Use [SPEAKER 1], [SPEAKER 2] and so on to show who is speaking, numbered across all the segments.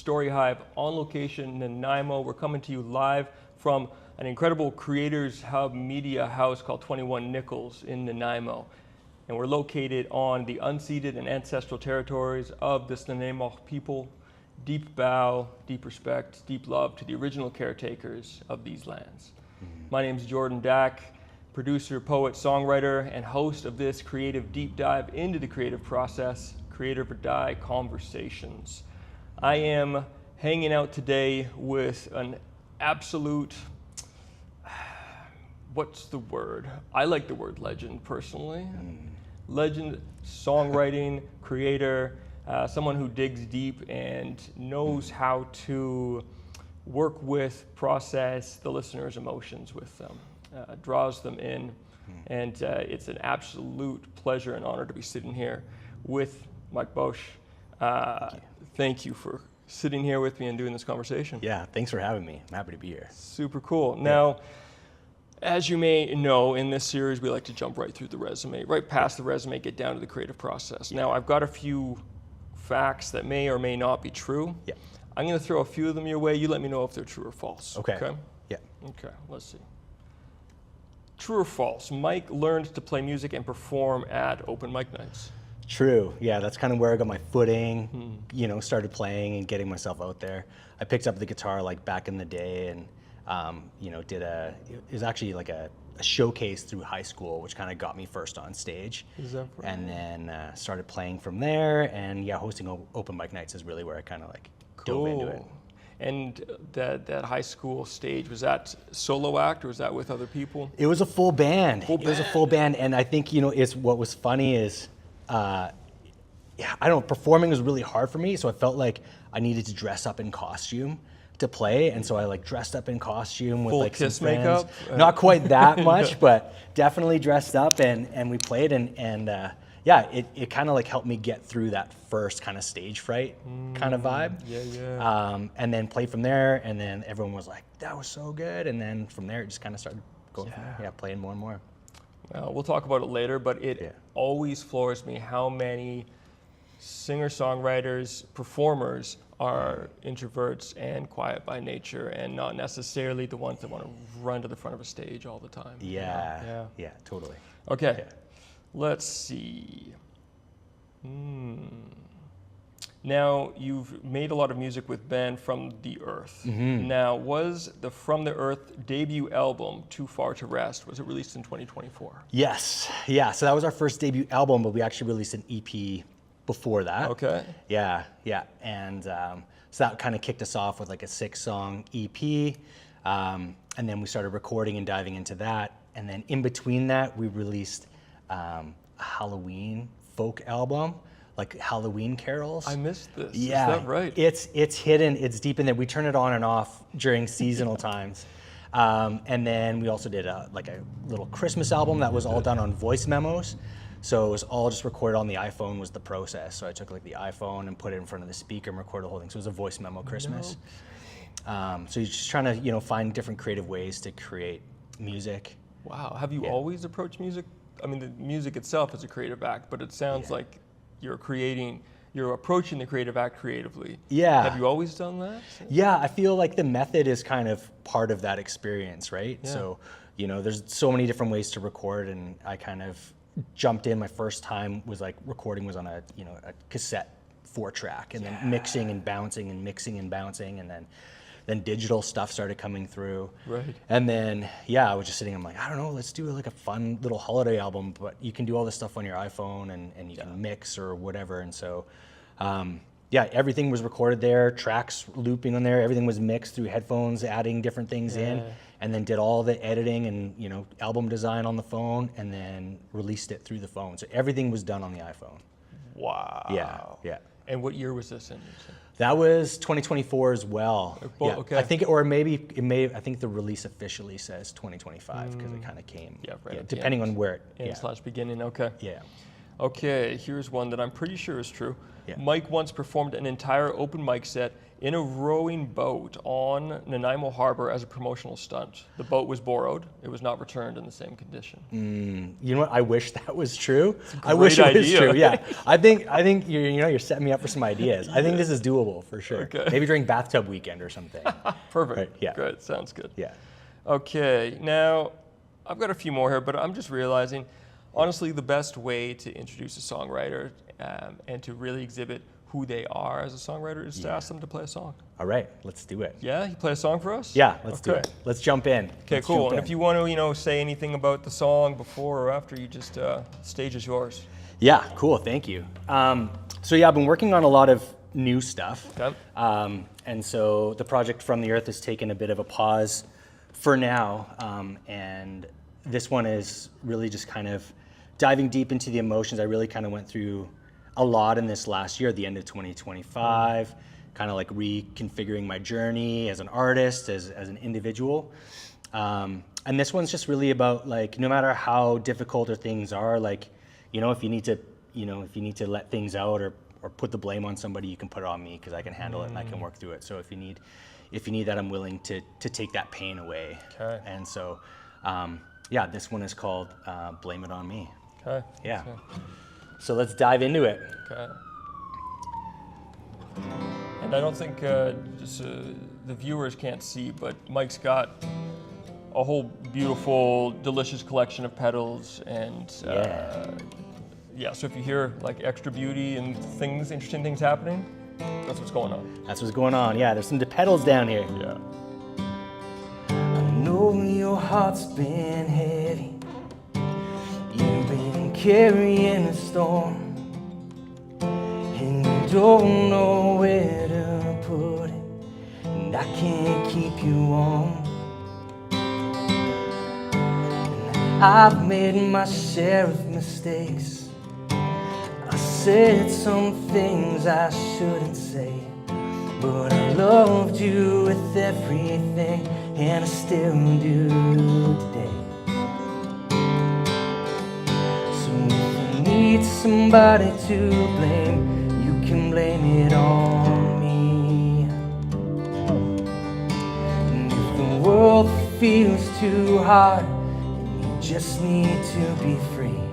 [SPEAKER 1] Storyhive On-Location Nanaimo. We're coming to you live from an incredible creators hub media house called 21 Nichols in Nanaimo. And we're located on the unceded and ancestral territories of this Nanaimo people. Deep bow, deep respect, deep love to the original caretakers of these lands. My name is Jordan Dack, producer, poet, songwriter, and host of this creative deep dive into the creative process, Creative or Die Conversations. I am hanging out today with an absolute, what's the word? I like the word legend personally. Legend, songwriting, creator, someone who digs deep and knows how to work with, process the listener's emotions with them, draws them in. And it's an absolute pleasure and honor to be sitting here with Mike Bauche. Thank you for sitting here with me and doing this conversation.
[SPEAKER 2] Yeah, thanks for having me. I'm happy to be here.
[SPEAKER 1] Super cool. Now, as you may know, in this series, we like to jump right through the resume, right past the resume, get down to the creative process. Now, I've got a few facts that may or may not be true.
[SPEAKER 2] Yeah.
[SPEAKER 1] I'm going to throw a few of them your way. You let me know if they're true or false.
[SPEAKER 2] Okay. Yeah.
[SPEAKER 1] Okay, let's see. True or false? Mike learned to play music and perform at open mic nights.
[SPEAKER 2] True. Yeah, that's kind of where I got my footing, you know, started playing and getting myself out there. I picked up the guitar like back in the day and, you know, it was actually like a showcase through high school, which kind of got me first on stage.
[SPEAKER 1] Is that right?
[SPEAKER 2] And then started playing from there. And yeah, hosting open mic nights is really where I kind of like dove into it.
[SPEAKER 1] And that high school stage, was that solo act or was that with other people?
[SPEAKER 2] It was a full band. It was a full band. And I think, you know, what was funny is, I don't know, performing was really hard for me. So I felt like I needed to dress up in costume to play. And so I like dressed up in costume with
[SPEAKER 1] full
[SPEAKER 2] like
[SPEAKER 1] Kiss
[SPEAKER 2] some friends.
[SPEAKER 1] makeup?
[SPEAKER 2] Not quite that much, but definitely dressed up and we played and yeah, it kind of like helped me get through that first kind of stage fright kind of vibe.
[SPEAKER 1] Yeah.
[SPEAKER 2] And then played from there, and then everyone was like, that was so good. And then from there, it just kind of started going from there. Yeah, playing more and more.
[SPEAKER 1] We'll talk about it later, but it always floors me how many singer-songwriters, performers are introverts and quiet by nature and not necessarily the ones that want to run to the front of a stage all the time.
[SPEAKER 2] Yeah, totally.
[SPEAKER 1] Okay.
[SPEAKER 2] Yeah.
[SPEAKER 1] Let's see. Now, you've made a lot of music with band From the Earth. Now, was the From the Earth debut album, Too Far to Rest, was it released in 2024?
[SPEAKER 2] Yes, yeah, so that was our first debut album, but we actually released an EP before that.
[SPEAKER 1] Okay.
[SPEAKER 2] Yeah, and so that kind of kicked us off with like a 6-song EP, and then we started recording and diving into that, and then in between that, we released a Halloween folk album, like Halloween carols.
[SPEAKER 1] I missed this.
[SPEAKER 2] Yeah,
[SPEAKER 1] Is that right?
[SPEAKER 2] It's hidden, it's deep in there. We turn it on and off during seasonal times. And then we also did a little Christmas album that was all done on voice memos. So it was all just recorded on the iPhone was the process. So I took like the iPhone and put it in front of the speaker and recorded the whole thing. So it was a voice memo Christmas. So you're just trying to, you know, find different creative ways to create music.
[SPEAKER 1] Wow. Have you always approached music? I mean, the music itself is a creative act, but it sounds like you're approaching the creative act creatively.
[SPEAKER 2] Yeah.
[SPEAKER 1] Have you always done that?
[SPEAKER 2] Yeah, I feel like the method is kind of part of that experience, right?
[SPEAKER 1] Yeah.
[SPEAKER 2] So, you know, there's so many different ways to record, and I kind of jumped in. My first time was like recording was on a cassette 4-track, and then mixing and bouncing and mixing and bouncing, and then digital stuff started coming through.
[SPEAKER 1] Right.
[SPEAKER 2] And then, I was just sitting, I'm like, I don't know, let's do like a fun little holiday album, but you can do all this stuff on your iPhone and you can mix or whatever. And so, everything was recorded there, tracks looping on there, everything was mixed through headphones, adding different things in, and then did all the editing and, you know, album design on the phone, and then released it through the phone. So everything was done on the iPhone.
[SPEAKER 1] Wow.
[SPEAKER 2] Yeah.
[SPEAKER 1] And what year was this in?
[SPEAKER 2] That was 2024 as well.
[SPEAKER 1] Okay.
[SPEAKER 2] I think, I think the release officially says 2025 because it kind of came.
[SPEAKER 1] Right.
[SPEAKER 2] Depending on where it.
[SPEAKER 1] End/beginning. Okay.
[SPEAKER 2] Yeah.
[SPEAKER 1] Okay, here's one that I'm pretty sure is true.
[SPEAKER 2] Yeah.
[SPEAKER 1] Mike once performed an entire open mic set in a rowing boat on Nanaimo Harbor as a promotional stunt. The boat was borrowed. It was not returned in the same condition.
[SPEAKER 2] You know what? I wish that was true. I
[SPEAKER 1] great
[SPEAKER 2] wish it was
[SPEAKER 1] idea.
[SPEAKER 2] true. Yeah. I think you're setting me up for some ideas. I think this is doable for sure.
[SPEAKER 1] Okay.
[SPEAKER 2] Maybe during bathtub weekend or something.
[SPEAKER 1] Perfect.
[SPEAKER 2] Right, yeah.
[SPEAKER 1] Good. Sounds good.
[SPEAKER 2] Yeah.
[SPEAKER 1] Okay, now I've got a few more here, but I'm just realizing, honestly, the best way to introduce a songwriter and to really exhibit who they are as a songwriter is to ask them to play a song.
[SPEAKER 2] All right, let's do it.
[SPEAKER 1] Yeah, you play a song for us?
[SPEAKER 2] Yeah, let's do it. Let's jump in.
[SPEAKER 1] Okay, cool. And if you want to, say anything about the song before or after, you just stage is yours.
[SPEAKER 2] Yeah, cool. Thank you. So yeah, I've been working on a lot of new stuff.
[SPEAKER 1] Okay.
[SPEAKER 2] And so the project From the Earth has taken a bit of a pause for now. And this one is really just kind of diving deep into the emotions. I really kind of went through a lot in this last year, at the end of 2025, kind of like reconfiguring my journey as an artist, as an individual. And this one's just really about, like, no matter how difficult or things are, like, if you need to let things out or put the blame on somebody, you can put it on me because I can handle it and I can work through it. So if you need that, I'm willing to take that pain away.
[SPEAKER 1] Okay.
[SPEAKER 2] And so, this one is called Blame It On Me.
[SPEAKER 1] Okay.
[SPEAKER 2] Yeah. So let's dive into it.
[SPEAKER 1] Okay. And I don't think the viewers can't see, but Mike's got a whole beautiful, delicious collection of pedals, and so if you hear like extra beauty and interesting things happening, that's what's going on.
[SPEAKER 2] That's what's going on. Yeah, there's some pedals down here.
[SPEAKER 1] Yeah.
[SPEAKER 2] I know your heart's been heavy. You've been carrying a storm, and you don't know where to put it, and I can't keep you warm. And I've made my share of mistakes. I said some things I shouldn't say, but I loved you with everything, and I still do today. Need somebody to blame, you can blame it on me. And if the world feels too hard, then you just need to be free.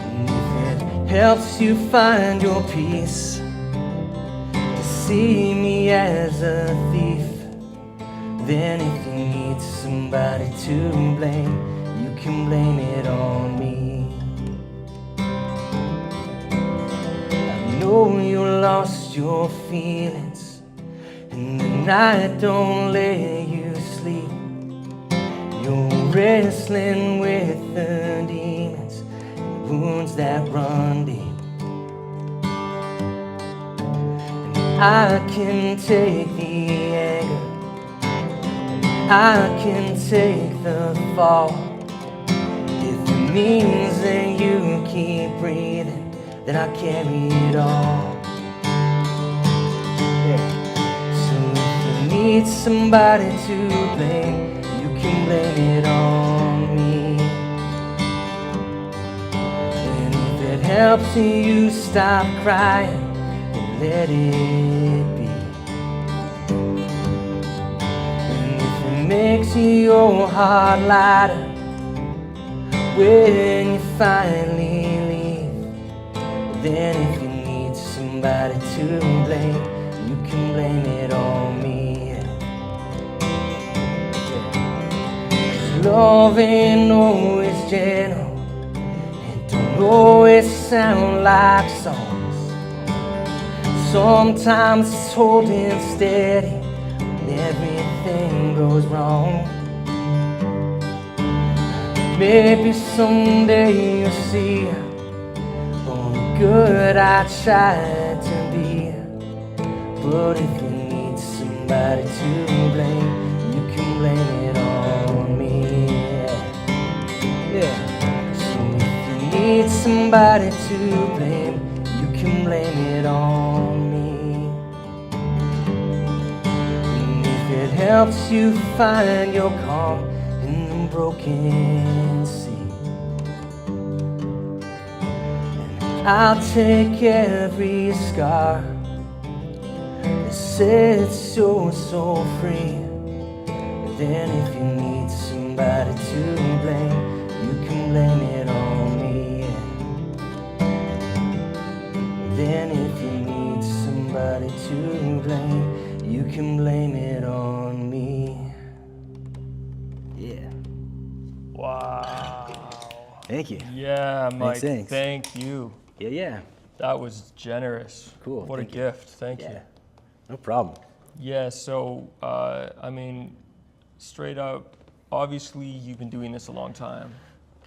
[SPEAKER 2] And if it helps you find your peace, to see me as a thief, then if you need somebody to blame, you can blame it on me. I know you lost your feelings, and the night don't let you sleep. You're wrestling with the demons and wounds that run deep. And I can take the anger, and I can take the fall. It means that you keep breathing, then I carry it all. So if you need somebody to blame, you can blame it on me. And if it helps you stop crying, then let it be. And if it makes your heart lighter when you finally leave, then if you need somebody to blame, you can blame it on me. 'Cause love ain't always gentle, it don't always sound like songs. Sometimes it's holding steady when everything goes wrong. Maybe someday you'll see all the good I tried to be. But if you need somebody to blame, you can blame it on me. Yeah. So if you need somebody to blame, you can blame it on me. And if it helps you find your calm in the broken sea, I'll take every scar that sets your soul free. Then if you need somebody to blame, you can blame it on me. Then if you need somebody to blame, you can blame it on me. Yeah.
[SPEAKER 1] Wow.
[SPEAKER 2] Thank you.
[SPEAKER 1] Yeah, Mike.
[SPEAKER 2] Thanks.
[SPEAKER 1] Thank you.
[SPEAKER 2] Yeah.
[SPEAKER 1] That was generous.
[SPEAKER 2] Cool.
[SPEAKER 1] What a
[SPEAKER 2] Thank you.
[SPEAKER 1] gift. Thank you.
[SPEAKER 2] No problem.
[SPEAKER 1] Yeah, so, I mean, straight up, obviously you've been doing this a long time.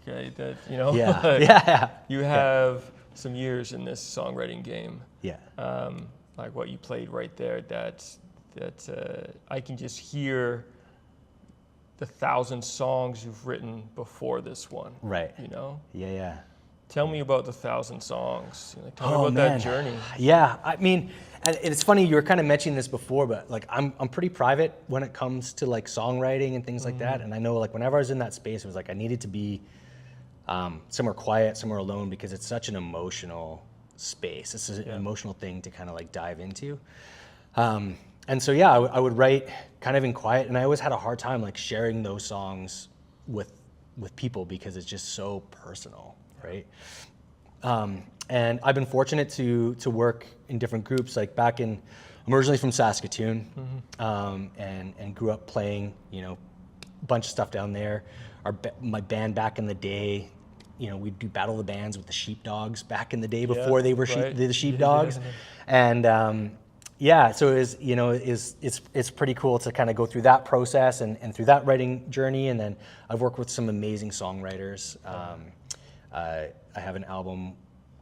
[SPEAKER 1] Okay, that, you know,
[SPEAKER 2] Yeah.
[SPEAKER 1] you have some years in this songwriting game.
[SPEAKER 2] Yeah.
[SPEAKER 1] Like what you played right there, that I can just hear the 1,000 songs you've written before this one.
[SPEAKER 2] Right.
[SPEAKER 1] You know?
[SPEAKER 2] Yeah.
[SPEAKER 1] Tell me about the 1,000 songs. Like, tell me about
[SPEAKER 2] man.
[SPEAKER 1] that journey.
[SPEAKER 2] Yeah, I mean, and it's funny, you were kind of mentioning this before, but like I'm pretty private when it comes to like songwriting and things like that. And I know like whenever I was in that space, it was like I needed to be somewhere quiet, somewhere alone, because it's such an emotional space. It's an emotional thing to kind of like dive into. And so, yeah, I would write kind of in quiet, and I always had a hard time like sharing those songs with people because it's just so personal, right? And I've been fortunate to work in different groups. Like I'm originally from Saskatoon, and grew up playing, you know, a bunch of stuff down there. My band back in the day, you know, we'd do Battle of the Bands with the Sheepdogs back in the day before they were the Sheepdogs, and so it's pretty cool to kind of go through that process and through that writing journey. And then I've worked with some amazing songwriters. I have an album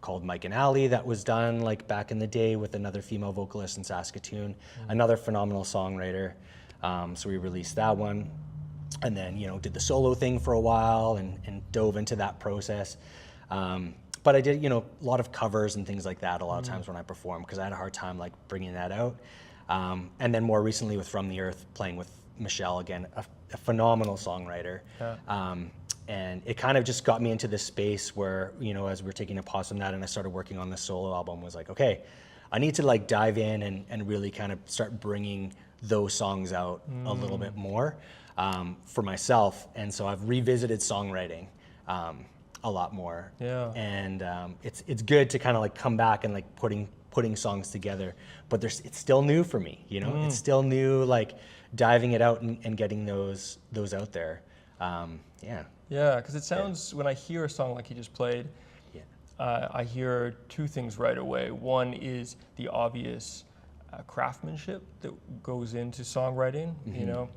[SPEAKER 2] called Mike and Allie that was done like back in the day with another female vocalist in Saskatoon, another phenomenal songwriter. So we released that one, and then, you know, did the solo thing for a while and dove into that process. But I did, you know, a lot of covers and things like that a lot of times when I perform, because I had a hard time like bringing that out. And then more recently with From the Earth, playing with Michelle, again, a phenomenal songwriter. And it kind of just got me into this space where, you know, as we were taking a pause from that and I started working on this solo album, was like, okay, I need to like dive in and really kind of start bringing those songs out a little bit more for myself. And so I've revisited songwriting a lot more.
[SPEAKER 1] Yeah.
[SPEAKER 2] And it's good to kind of like come back and like putting songs together, but it's still new for me, you know? It's still new, like diving it out and getting those out there.
[SPEAKER 1] Yeah, because it sounds, when I hear a song like you just played, I hear two things right away. One is the obvious craftsmanship that goes into songwriting, you know,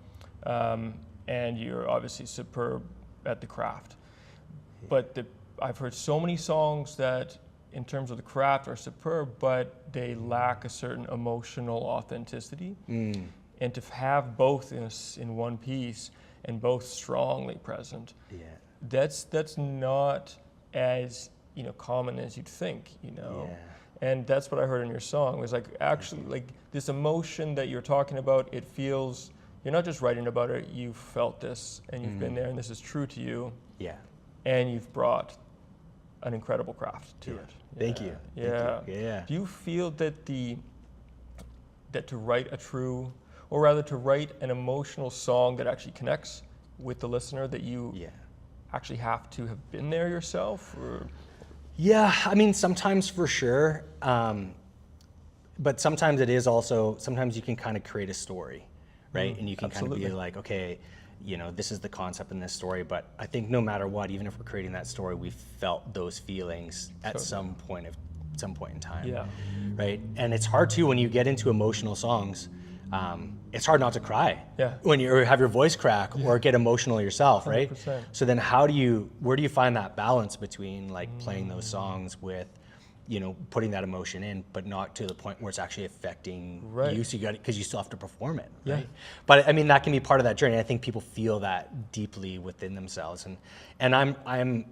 [SPEAKER 1] and you're obviously superb at the craft. But I've heard so many songs that, in terms of the craft, are superb, but they lack a certain emotional authenticity. And to have both in one piece, and both strongly present, that's not as, you know, common as you'd think, you know. And that's what I heard in your song. It was like, actually, like this emotion that you're talking about, it feels, you're not just writing about it, you've felt this and you've been there, and this is true to you. And you've brought an incredible craft to it.
[SPEAKER 2] Thank you.
[SPEAKER 1] Thank you.
[SPEAKER 2] Yeah.
[SPEAKER 1] Do you feel that that to write a true, or rather to write an emotional song that actually connects with the listener, that you actually have to have been there yourself? Or?
[SPEAKER 2] Yeah, I mean, sometimes for sure. But sometimes it is also, sometimes you can kind of create a story, right? And you can kind of be like, okay, you know, this is the concept in this story, but I think no matter what, even if we're creating that story, we felt those feelings at some point in time, right? And it's hard too when you get into emotional songs. It's hard not to cry when you have your voice crack or get emotional yourself, right?
[SPEAKER 1] 100%.
[SPEAKER 2] So then where do you find that balance between like playing those songs with, you know, putting that emotion in, but not to the point where it's actually affecting you, so you got it, because you still have to perform it, right? But I mean, that can be part of that journey. I think people feel that deeply within themselves, and I'm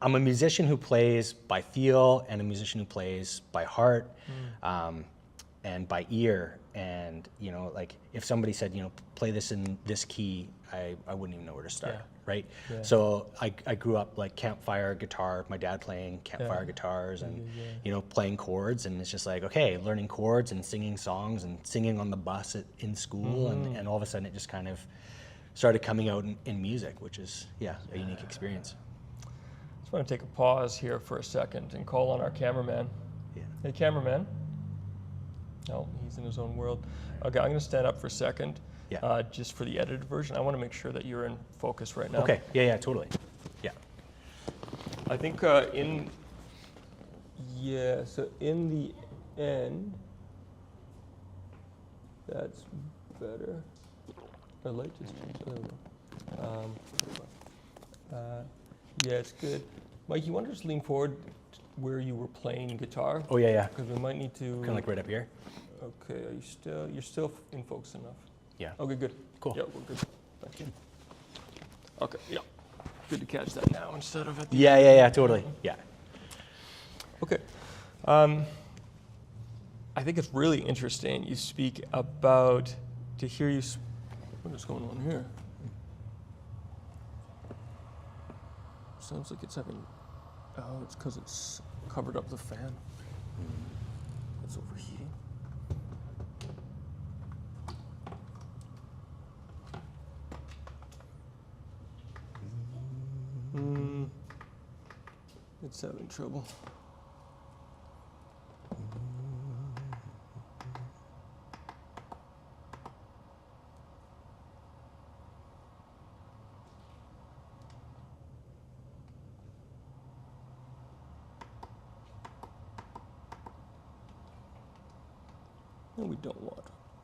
[SPEAKER 2] a musician who plays by feel and a musician who plays by heart. and by ear. And, you know, like if somebody said, you know, play this in this key, I wouldn't even know where to start, right? Yeah. So I grew up like campfire guitar, my dad playing campfire guitars and, you know, playing chords. And it's just like, okay, learning chords and singing songs and singing on the bus in school. And all of a sudden it just kind of started coming out in music, which is, a unique experience.
[SPEAKER 1] I just want to take a pause here for a second and call on our cameraman. Yeah. Hey, cameraman. Oh, he's in his own world. Okay, I'm going to stand up for a second, just for the edited version. I want to make sure that you're in focus right now.
[SPEAKER 2] Okay, yeah, totally. Yeah.
[SPEAKER 1] I think so in the end, that's better. The light just changed. There we go. Yeah, it's good. Mike, you want to just lean forward where you were playing guitar?
[SPEAKER 2] Oh, yeah.
[SPEAKER 1] Because we might need to...
[SPEAKER 2] Kind of like right up here?
[SPEAKER 1] Okay, you're still in focus enough.
[SPEAKER 2] Yeah.
[SPEAKER 1] Okay, good.
[SPEAKER 2] Cool.
[SPEAKER 1] Yeah, we're good. Thank you. Okay, yeah. Good to catch that now instead of at the
[SPEAKER 2] Yeah, totally. Yeah.
[SPEAKER 1] Okay. I think it's really interesting you speak about, to hear you, what is going on here? Sounds like it's having, it's because it's covered up the fan. It's overheating. It's having trouble. And we don't want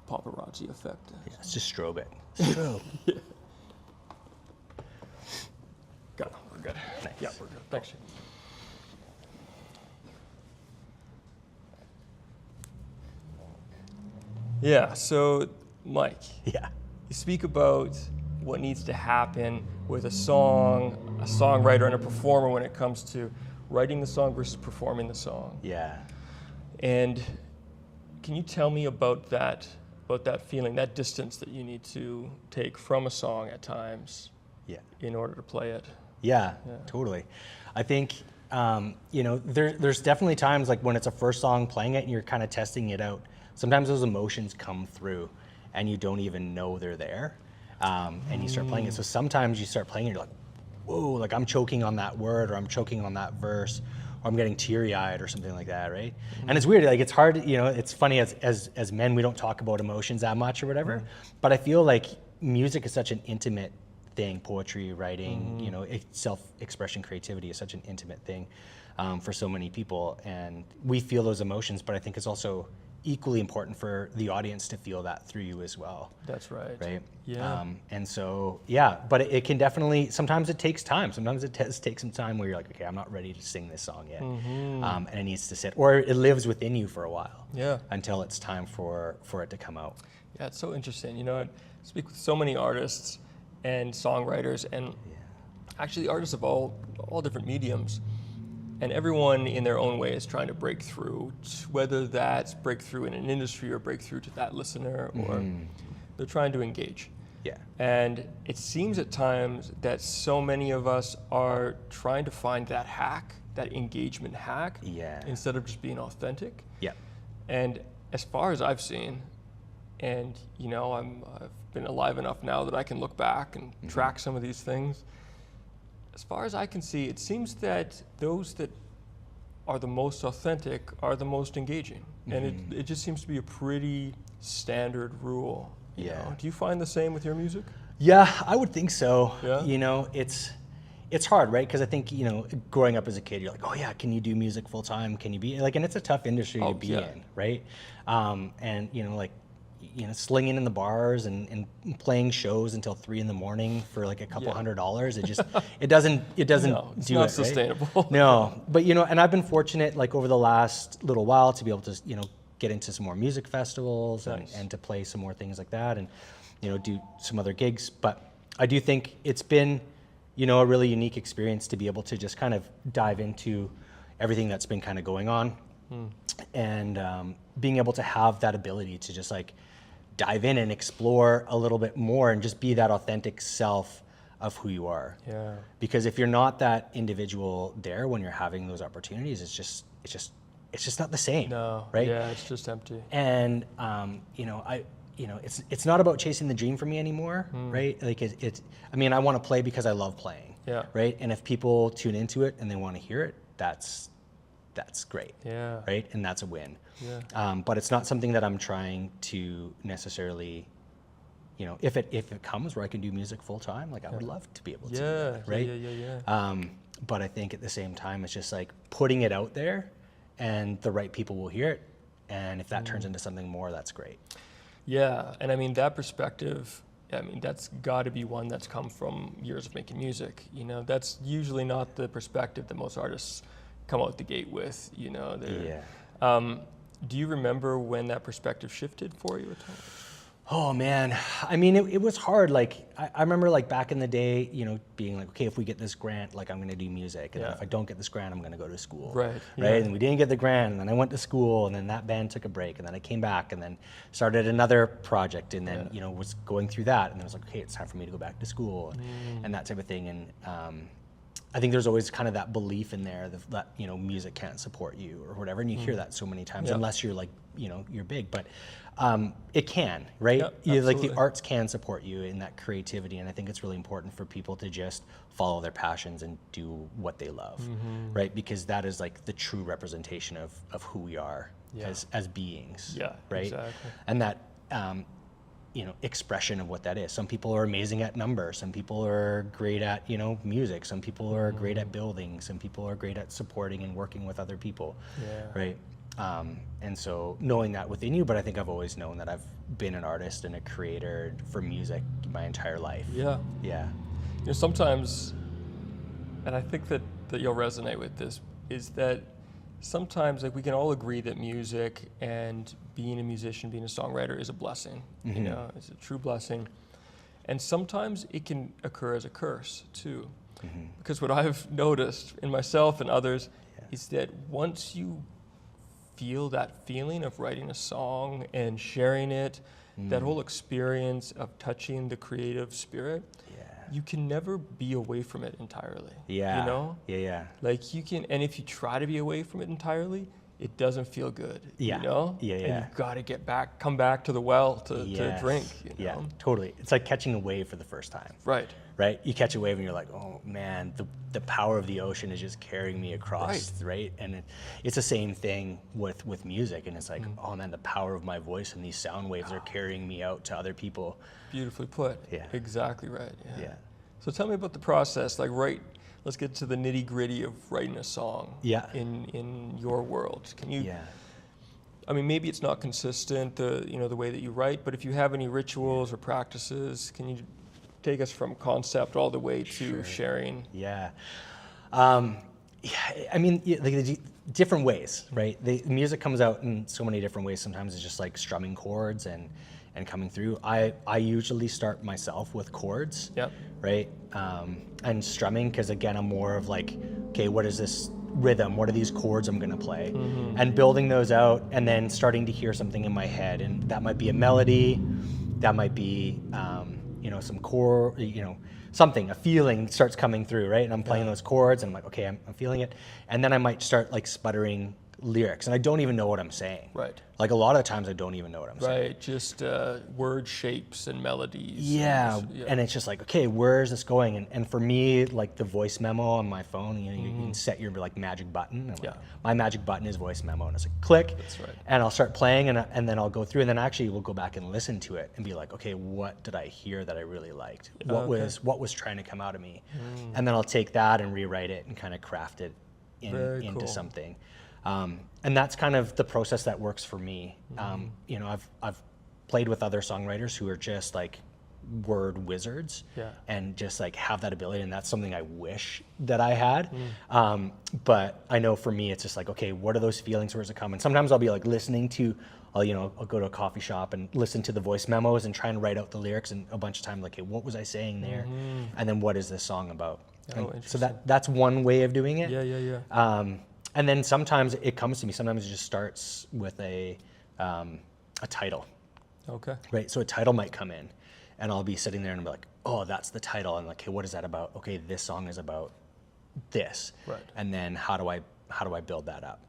[SPEAKER 1] paparazzi effect.
[SPEAKER 2] Yeah, let's just strobe it. Strobe.
[SPEAKER 1] Yeah. Got it. We're good. Nice. Yeah, we're good. Thanks. Yeah, so Mike.
[SPEAKER 2] Yeah.
[SPEAKER 1] You speak about what needs to happen with a song, a songwriter, and a performer when it comes to writing the song versus performing the song.
[SPEAKER 2] Yeah.
[SPEAKER 1] And can you tell me about that feeling, that distance that you need to take from a song at times in order to play it?
[SPEAKER 2] Yeah, totally. I think, you know, there's definitely times like when it's a first song playing it and you're kind of testing it out. Sometimes those emotions come through and you don't even know they're there. And you start playing it. So sometimes you start playing it and you're like, whoa, like I'm choking on that word or I'm choking on that verse or I'm getting teary-eyed or something like that, right? And it's weird, like it's hard, you know, it's funny as men, we don't talk about emotions that much or whatever, but I feel like music is such an intimate thing, poetry, writing, you know, self-expression, creativity is such an intimate thing for so many people. And we feel those emotions, but I think it's also equally important for the audience to feel that through you as well.
[SPEAKER 1] That's right.
[SPEAKER 2] Right?
[SPEAKER 1] Yeah.
[SPEAKER 2] And so, but it can definitely, sometimes it takes time. Sometimes it does take some time where you're like, okay, I'm not ready to sing this song yet. And it needs to sit, or it lives within you for a while. Yeah. Until it's time for it to come out.
[SPEAKER 1] Yeah, it's so interesting. You know, I speak with so many artists and songwriters and actually artists of all different mediums. And everyone in their own way is trying to break through, whether that's breakthrough in an industry or breakthrough to that listener, or they're trying to engage. Yeah. And it seems at times that so many of us are trying to find that hack, that engagement hack, instead of just being authentic. Yeah. And as far as I've seen, and you know, I've been alive enough now that I can look back and track some of these things. As far as I can see, it seems that those that are the most authentic are the most engaging. And it just seems to be a pretty standard rule. You know? Do you find the same with your music?
[SPEAKER 2] Yeah, I would think so. Yeah. You know, it's hard, right? Because I think, you know, growing up as a kid, you're like, oh yeah, can you do music full time? Can you be like, and it's a tough industry to be in, right? And you know, like, you know, slinging in the bars and playing shows until 3 a.m. for like a couple $100. It just, it doesn't
[SPEAKER 1] no, it's not sustainable.
[SPEAKER 2] Right? No, but you know, and I've been fortunate like over the last little while to be able to, you know, get into some more music festivals and to play some more things like that and, you know, do some other gigs. But I do think it's been, you know, a really unique experience to be able to just kind of dive into everything that's been kind of going on And being able to have that ability to just like dive in and explore a little bit more and just be that authentic self of who you are.
[SPEAKER 1] Yeah.
[SPEAKER 2] Because if you're not that individual there when you're having those opportunities, it's just not the same.
[SPEAKER 1] No.
[SPEAKER 2] Right?
[SPEAKER 1] Yeah, it's just empty.
[SPEAKER 2] And it's not about chasing the dream for me anymore, right? Like I mean, I want to play because I love playing.
[SPEAKER 1] Yeah.
[SPEAKER 2] Right? And if people tune into it and they want to hear it, that's great.
[SPEAKER 1] Yeah.
[SPEAKER 2] Right? And that's a win.
[SPEAKER 1] Yeah.
[SPEAKER 2] But it's not something that I'm trying to necessarily, if it comes where I can do music full time, like I would love to be able to do that, right?
[SPEAKER 1] Yeah.
[SPEAKER 2] But I think at the same time, it's just like putting it out there and the right people will hear it. And if that turns into something more, that's great.
[SPEAKER 1] Yeah, and I mean, that perspective, I mean, that's got to be one that's come from years of making music. That's usually not the perspective that most artists come out the gate with,
[SPEAKER 2] Yeah.
[SPEAKER 1] Do you remember when that perspective shifted for you at all?
[SPEAKER 2] Oh man, I mean, it was hard. Like I remember like back in the day, being like, okay, if we get this grant, like I'm going to do music. And then if I don't get this grant, I'm going to go to school.
[SPEAKER 1] Right.
[SPEAKER 2] Right.
[SPEAKER 1] Yeah.
[SPEAKER 2] And we didn't get the grant. And then I went to school and then that band took a break and then I came back and then started another project and then, was going through that. And then I was like, okay, it's time for me to go back to school and that type of thing. And I think there's always kind of that belief in there that music can't support you or whatever. And you hear that so many times, unless you're like, you're big, but it can, right? Like the arts can support you in that creativity. And I think it's really important for people to just follow their passions and do what they love, right? Because that is like the true representation of who we are as beings, right?
[SPEAKER 1] Exactly.
[SPEAKER 2] And that, expression of what that is. Some people are amazing at numbers. Some people are great at, music. Some people are great at building. Some people are great at supporting and working with other people, right? And so knowing that within you, but I think I've always known that I've been an artist and a creator for music my entire life.
[SPEAKER 1] Yeah.
[SPEAKER 2] Yeah.
[SPEAKER 1] Sometimes, and I think that you'll resonate with this, is that sometimes like we can all agree that music and being a musician, being a songwriter is a blessing. It's a true blessing. And sometimes it can occur as a curse too. Because what I've noticed in myself and others is that once you feel that feeling of writing a song and sharing it, that whole experience of touching the creative spirit, you can never be away from it entirely.
[SPEAKER 2] Yeah.
[SPEAKER 1] Like you can, and if you try to be away from it entirely, it doesn't feel good. And you've got to come back to the well to drink.
[SPEAKER 2] Yeah, totally. It's like catching a wave for the first time.
[SPEAKER 1] Right.
[SPEAKER 2] You catch a wave and you're like, oh man, the power of the ocean is just carrying me across, right? And it's the same thing with music. And it's like, oh man, the power of my voice and these sound waves are carrying me out to other people.
[SPEAKER 1] Beautifully put.
[SPEAKER 2] Yeah.
[SPEAKER 1] Exactly right.
[SPEAKER 2] Yeah.
[SPEAKER 1] So tell me about the process. Like, let's get to the nitty gritty of writing a song. In your world. Can you?
[SPEAKER 2] Yeah.
[SPEAKER 1] I mean, maybe it's not consistent, the way that you write, but if you have any rituals or practices, can you take us from concept all the way to sharing?
[SPEAKER 2] Yeah. I mean, like different ways, right? The music comes out in so many different ways. Sometimes it's just like strumming chords and coming through. I usually start myself with chords, right? And strumming, because again, I'm more of like, okay, what is this rhythm? What are these chords I'm gonna play? And building those out and then starting to hear something in my head. And that might be a melody, that might be, some chord, something, a feeling starts coming through, right? And I'm playing those chords and I'm like, okay, I'm feeling it. And then I might start like sputtering lyrics and I don't even know what I'm saying.
[SPEAKER 1] Right.
[SPEAKER 2] Like a lot of times I don't even know what I'm saying.
[SPEAKER 1] Right, just word shapes and melodies.
[SPEAKER 2] Yeah, and it's just like, okay, where is this going? And for me, like the voice memo on my phone, you can set your like magic button. And like, my magic button is voice memo, and it's like click.
[SPEAKER 1] That's right.
[SPEAKER 2] And I'll start playing, and then I'll go through, and then actually we'll go back and listen to it and be like, okay, what did I hear that I really liked? What was trying to come out of me? And then I'll take that and rewrite it and kind of craft it into something. And that's kind of the process that works for me. I've played with other songwriters who are just like word wizards and just like have that ability, and that's something I wish that I had. But I know for me, it's just like, okay, what are those feelings? Where's it coming? Sometimes I'll be like listening to, I'll go to a coffee shop and listen to the voice memos and try and write out the lyrics, and a bunch of times like, hey, what was I saying there? And then what is this song about? So that's one way of doing it. And then sometimes it comes to me. Sometimes it just starts with a title,
[SPEAKER 1] Okay.
[SPEAKER 2] right? So a title might come in, and I'll be sitting there and be like, "Oh, that's the title." And like, "Hey, what is that about?" Okay, this song is about this.
[SPEAKER 1] Right.
[SPEAKER 2] And then how do I build that up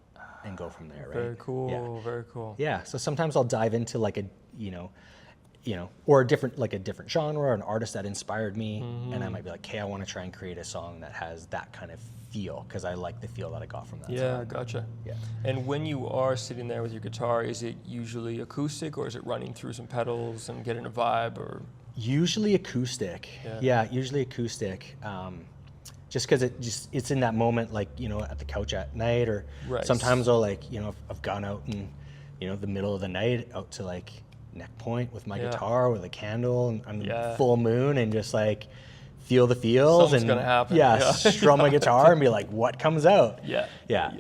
[SPEAKER 2] and go from there, right?
[SPEAKER 1] Very cool.
[SPEAKER 2] Yeah.
[SPEAKER 1] Very cool.
[SPEAKER 2] Yeah. So sometimes I'll dive into like a or a different genre or an artist that inspired me, and I might be like, "Hey, I want to try and create a song that has that kind of feel because I like the feel that I got from that."
[SPEAKER 1] Yeah,
[SPEAKER 2] song.
[SPEAKER 1] gotcha.
[SPEAKER 2] Yeah.
[SPEAKER 1] And when you are sitting there with your guitar, is it usually acoustic or is it running through some pedals and getting a vibe or?
[SPEAKER 2] Usually acoustic. Yeah, usually acoustic. Just because it's in that moment, like, at the couch at night, or
[SPEAKER 1] Right.
[SPEAKER 2] sometimes I'll I've gone out in, the middle of the night out to like Neck Point with my guitar with a candle and on
[SPEAKER 1] Yeah.
[SPEAKER 2] full moon and just like feel the feels.
[SPEAKER 1] Something's
[SPEAKER 2] and
[SPEAKER 1] gonna happen.
[SPEAKER 2] Yeah,
[SPEAKER 1] Yeah.
[SPEAKER 2] strum my guitar and be like, what comes out?
[SPEAKER 1] Yeah.
[SPEAKER 2] Yeah.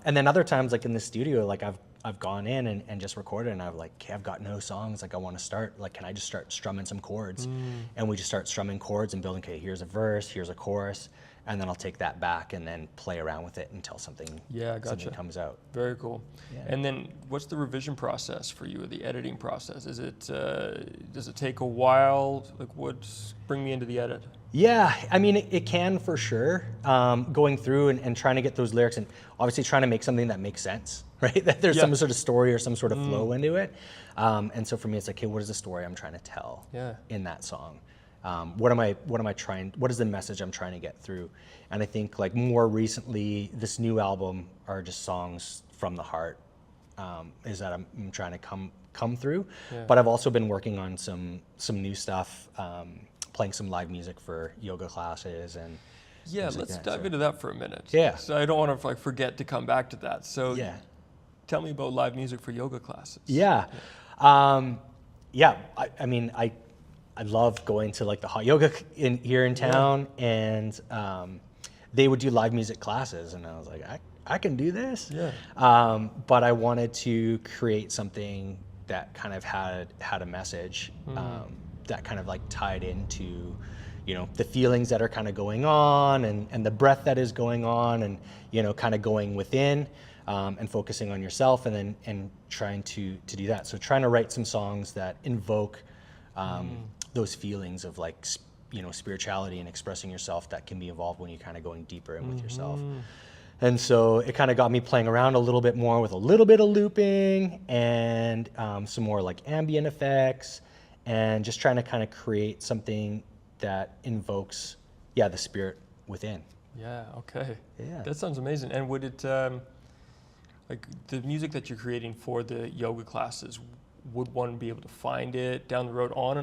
[SPEAKER 2] And then other times, like in the studio, like I've gone in and just recorded, and I'm like, okay, I've got no songs. Like I want to start. Like, can I just start strumming some chords? And we just start strumming chords and building. Okay, here's a verse, here's a chorus, and then I'll take that back and then play around with it until something comes out.
[SPEAKER 1] Very cool.
[SPEAKER 2] Yeah.
[SPEAKER 1] And then what's the revision process for you, the editing process? Is it, does it take a while? Like bring me into the edit?
[SPEAKER 2] Yeah, I mean, it can for sure. Going through and trying to get those lyrics and obviously trying to make something that makes sense, right? That there's some sort of story or some sort of flow into it. And so for me, it's like, okay, what is the story I'm trying to tell in that song? What is the message I'm trying to get through? And I think like more recently, this new album are just songs from the heart, is that I'm trying to come through.
[SPEAKER 1] Yeah.
[SPEAKER 2] But I've also been working on some new stuff, playing some live music for yoga classes and
[SPEAKER 1] Let's dive into that for a minute.
[SPEAKER 2] Yeah.
[SPEAKER 1] So I don't want to forget to come back to that. So
[SPEAKER 2] yeah.
[SPEAKER 1] Tell me about live music for yoga classes.
[SPEAKER 2] Yeah. I mean, I love going to like the hot yoga here in town, and they would do live music classes, and I was like, I can do this.
[SPEAKER 1] Yeah.
[SPEAKER 2] But I wanted to create something that kind of had a message that kind of like tied into, the feelings that are kind of going on and the breath that is going on and, kind of going within and focusing on yourself and trying to do that. So trying to write some songs that invoke those feelings of like, spirituality and expressing yourself that can be involved when you're kind of going deeper in with yourself. And so it kind of got me playing around a little bit more with a little bit of looping and some more like ambient effects and just trying to kind of create something that invokes, the spirit within.
[SPEAKER 1] Yeah, okay.
[SPEAKER 2] Yeah.
[SPEAKER 1] That sounds amazing. And would it, like the music that you're creating for the yoga classes, would one be able to find it down the road on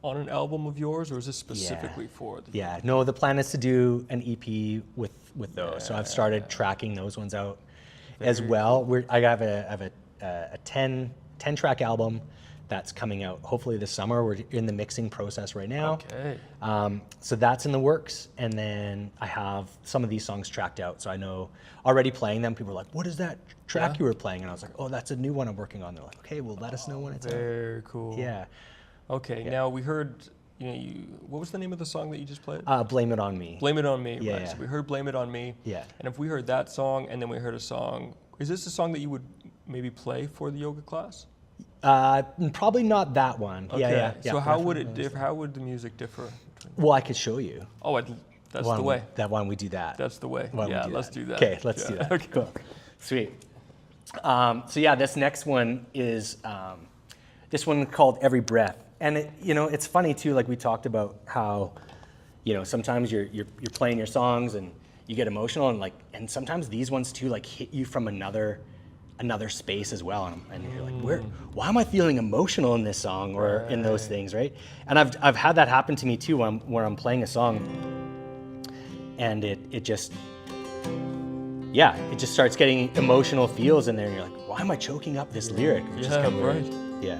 [SPEAKER 1] an album of yours, or is this specifically for the
[SPEAKER 2] Yeah, no, the plan is to do an EP with those. So I've started tracking those ones out as well. I have a 10 track album that's coming out hopefully this summer. We're in the mixing process right now.
[SPEAKER 1] Okay.
[SPEAKER 2] So that's in the works, and then I have some of these songs tracked out. So I know already playing them, people are like, what is that track you were playing? And I was like, oh, that's a new one I'm working on. They're like, okay, well, let us know when it's out.
[SPEAKER 1] Very cool.
[SPEAKER 2] Yeah.
[SPEAKER 1] Okay, now we heard, what was the name of the song that you just played?
[SPEAKER 2] Blame It On Me.
[SPEAKER 1] Blame It On Me,
[SPEAKER 2] Yeah,
[SPEAKER 1] right.
[SPEAKER 2] yeah.
[SPEAKER 1] So we heard Blame It On Me.
[SPEAKER 2] Yeah.
[SPEAKER 1] And if we heard that song and then we heard a song, is this a song that you would maybe play for the yoga class?
[SPEAKER 2] Probably not that one.
[SPEAKER 1] Okay.
[SPEAKER 2] Yeah.
[SPEAKER 1] So how would it differ? How would the music differ?
[SPEAKER 2] Well, I could show you.
[SPEAKER 1] Oh, that's the way.
[SPEAKER 2] That one we do that.
[SPEAKER 1] That's the way.
[SPEAKER 2] Why don't we
[SPEAKER 1] Yeah,
[SPEAKER 2] do
[SPEAKER 1] let's
[SPEAKER 2] that?
[SPEAKER 1] do that.
[SPEAKER 2] Okay, let's do that.
[SPEAKER 1] Okay.
[SPEAKER 2] Cool. Sweet. So yeah, this next one is this one called Every Breath. And it's funny too, like we talked about how, sometimes you're playing your songs and you get emotional and sometimes these ones too like hit you from another space as well, and you're like, why am I feeling emotional in this song or in those things, right? And I've had that happen to me too where I'm playing a song and it just starts getting emotional feels in there, and you're like, why am I choking up this lyric? Which is kind of weird. Yeah.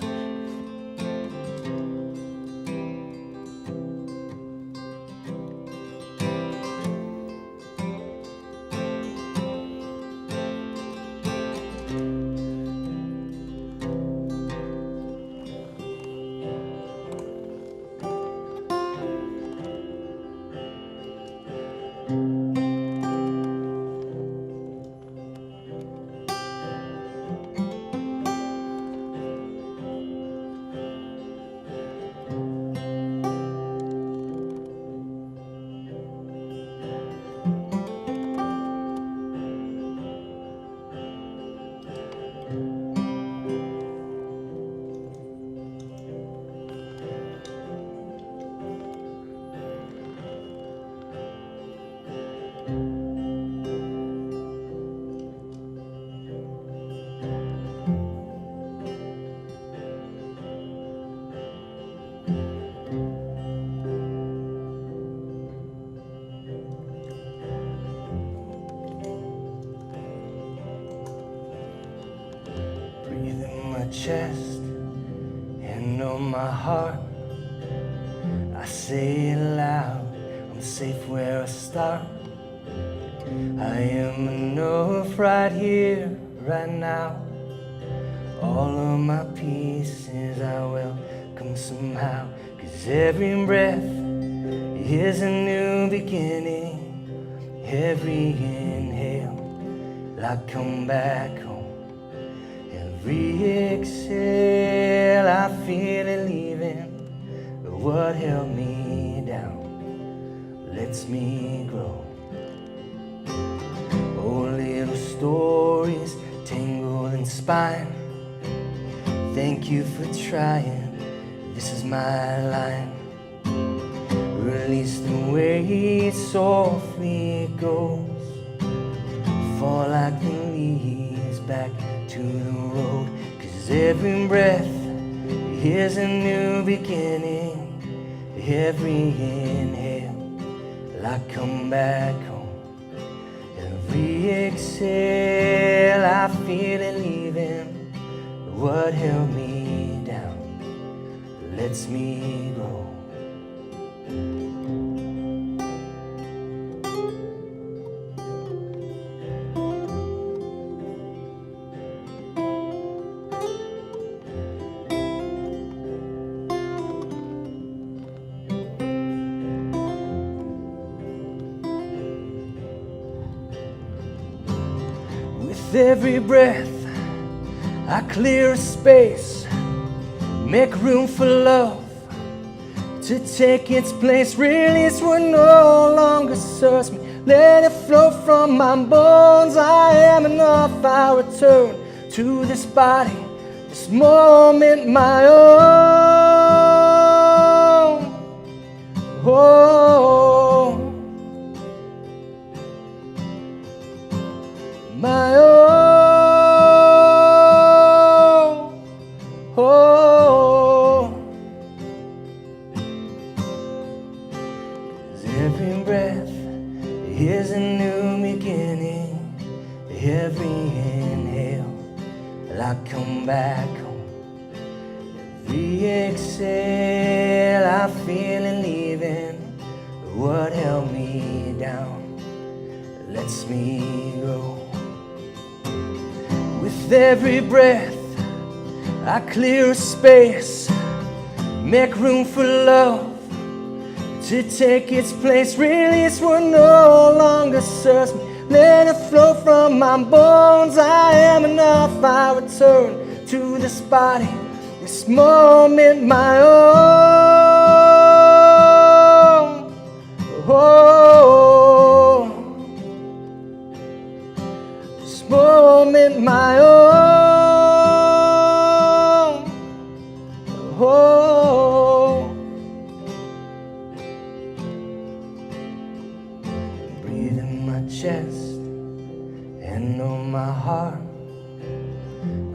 [SPEAKER 2] chest and on my heart. I say it loud, I'm safe where I start. I am enough right here, right now. All of my pieces I welcome somehow, 'cause every breath is a new beginning. Every inhale, I come back home. Every exhale, I feel it leaving. But what held me down lets me grow. Oh, little stories tangled in spine. Thank you for trying, this is my line. Release the weight, softly it goes. Fall like the leaves back to the road. 'Cause every breath is a new beginning. Every inhale, I come back home. Every exhale, I feel it leaving. What held me down lets me grow. With every breath, I clear a space, make room for love to take its place. Release what no longer serves me, let it flow from my bones. I am enough, I return to this body, this moment my own. Oh, my own. Oh, 'cause every breath is a new beginning. Every inhale, I come back home. Every exhale, I feel it leaving. What held me down lets me grow. With every breath, I clear a space, make room for love to take its place. Release what no longer serves me, let it flow from my bones. I am enough, I return to this body, this moment my own. Oh, this moment my own. Oh, breathe in my chest and on my heart.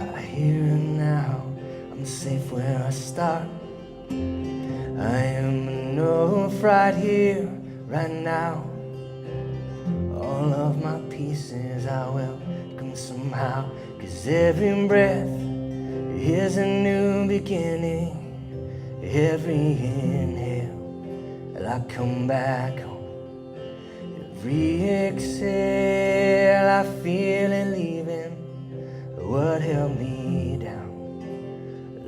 [SPEAKER 2] I hear it now, I'm safe where I start. I am enough right here, right now. All of my pieces I welcome somehow, 'cause every breath is a new beginning. Every inhale, I come back home. Every exhale, I feel it leaving. What held me down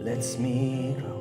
[SPEAKER 2] lets me grow.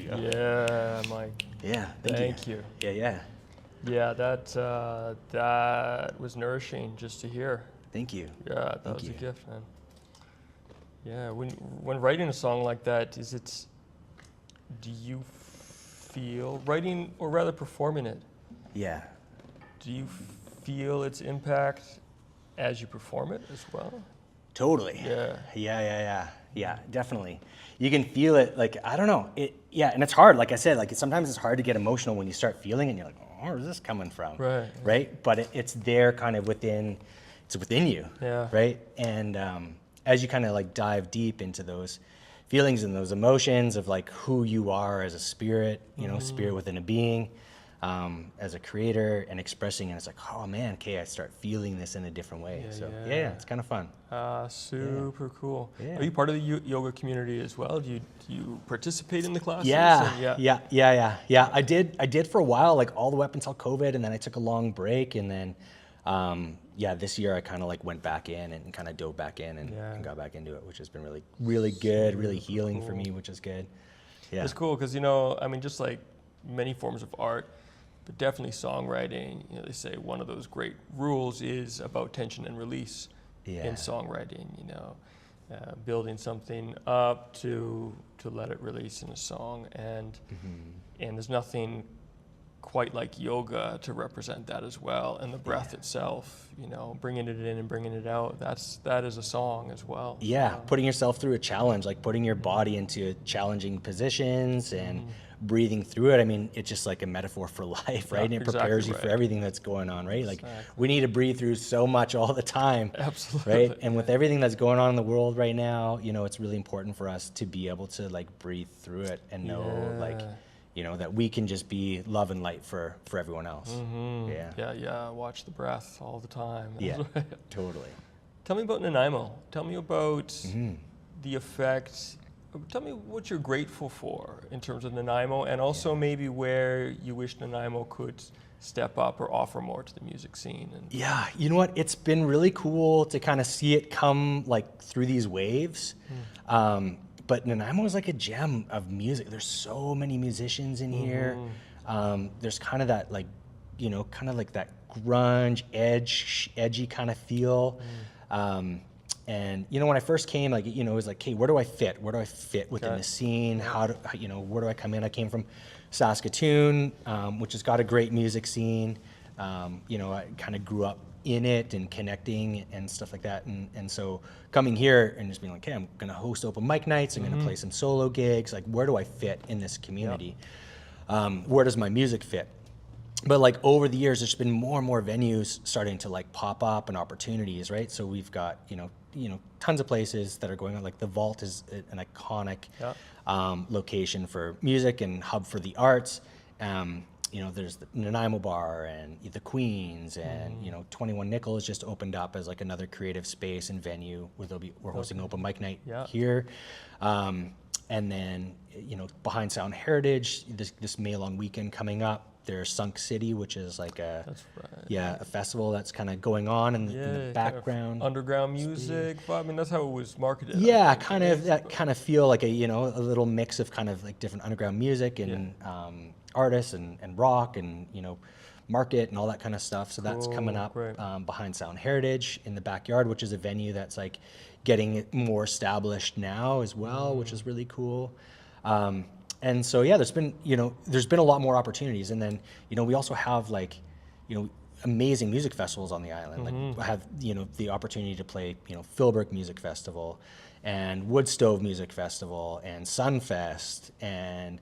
[SPEAKER 2] go.
[SPEAKER 1] Yeah, Mike.
[SPEAKER 2] Yeah,
[SPEAKER 1] Thank you.
[SPEAKER 2] Yeah.
[SPEAKER 1] Yeah, that was nourishing just to hear.
[SPEAKER 2] Thank you.
[SPEAKER 1] Yeah, that was a gift, man. Yeah, when writing a song like that, do you feel writing, or rather performing it?
[SPEAKER 2] Yeah.
[SPEAKER 1] Do you feel its impact as you perform it as well?
[SPEAKER 2] Totally.
[SPEAKER 1] Yeah.
[SPEAKER 2] Yeah, definitely. You can feel it, like, I don't know. And it's hard, like I said, like sometimes it's hard to get emotional when you start feeling it and you're like, oh, where is this coming from? Right? But it's there kind of within you.
[SPEAKER 1] Yeah.
[SPEAKER 2] Right? And as you kind of like dive deep into those feelings and those emotions of like who you are as a spirit, you know, spirit within a being, as a creator, and expressing it, it's like, oh man, okay, I start feeling this in a different way. Yeah, it's kind of fun.
[SPEAKER 1] Super cool.
[SPEAKER 2] Yeah.
[SPEAKER 1] Are you part of the yoga community as well? Do you participate in the classes?
[SPEAKER 2] Yeah. I did for a while, like all the way up until COVID, and then I took a long break, and then this year I kind of like went back in and kind of dove back in and got back into it, which has been really good, really healing for me, which is good. Yeah.
[SPEAKER 1] It's cool because, you know, I mean, just like many forms of art, but definitely songwriting, you know, they say one of those great rules is about tension and release in songwriting, you know, building something up to let it release in a song. And there's nothing quite like yoga to represent that as well. And the breath itself, you know, bringing it in and bringing it out, that is a song as well.
[SPEAKER 2] Yeah, putting yourself through a challenge, like putting your body into challenging positions and breathing through it. I mean, it's just like a metaphor for life, right? And it prepares you for everything that's going on, right? Like we need to breathe through so much all the time.
[SPEAKER 1] Absolutely.
[SPEAKER 2] Right? And with everything that's going on in the world right now, you know, it's really important for us to be able to like breathe through it and know like, you know, that we can just be love and light for everyone else.
[SPEAKER 1] Yeah. Watch the breath all the time.
[SPEAKER 2] Yeah, totally.
[SPEAKER 1] Tell me about Nanaimo. Tell me about the effect. Tell me what you're grateful for in terms of Nanaimo, and also maybe where you wish Nanaimo could step up or offer more to the music scene.
[SPEAKER 2] Yeah, you know what? It's been really cool to kind of see it come like through these waves. But Nanaimo is like a gem of music. There's so many musicians in here. There's kind of that like, you know, kind of like that grunge, edgy kind of feel. And you know, when I first came, like, you know, it was like, hey, where do I fit? Where do I fit within the scene? You know, where do I come in? I came from Saskatoon, which has got a great music scene. You know, I kind of grew up in it and connecting and stuff like that. And so coming here and just being like, hey, I'm going to host open mic nights. I'm going to play some solo gigs. Like, where do I fit in this community? Where does my music fit? But like over the years, there's been more and more venues starting to like pop up and opportunities, right? So we've got, you know, tons of places that are going on. Like the Vault is an iconic location for music and hub for the arts. You know, there's the Nanaimo Bar and the Queens, and you know, 21 Nichols just opened up as like another creative space and venue where we're hosting open mic night here. And then, you know, behind Sound Heritage, this May long weekend coming up, there's Sunk City, which is like a festival that's kind of going on in the background.
[SPEAKER 1] Kind of underground music. Well, I mean, that's how it was marketed.
[SPEAKER 2] Yeah, kind of feel like a little mix of kind of like different underground music and artists and rock and, you know, market and all that kind of stuff. So that's coming up behind Sound Heritage in the backyard, which is a venue that's like getting more established now as well, which is really cool. And so, yeah, there's been a lot more opportunities. And then, you know, we also have like, you know, amazing music festivals on the island. Like I have, you know, the opportunity to play, you know, Philbrook Music Festival and Woodstove Music Festival and Sunfest and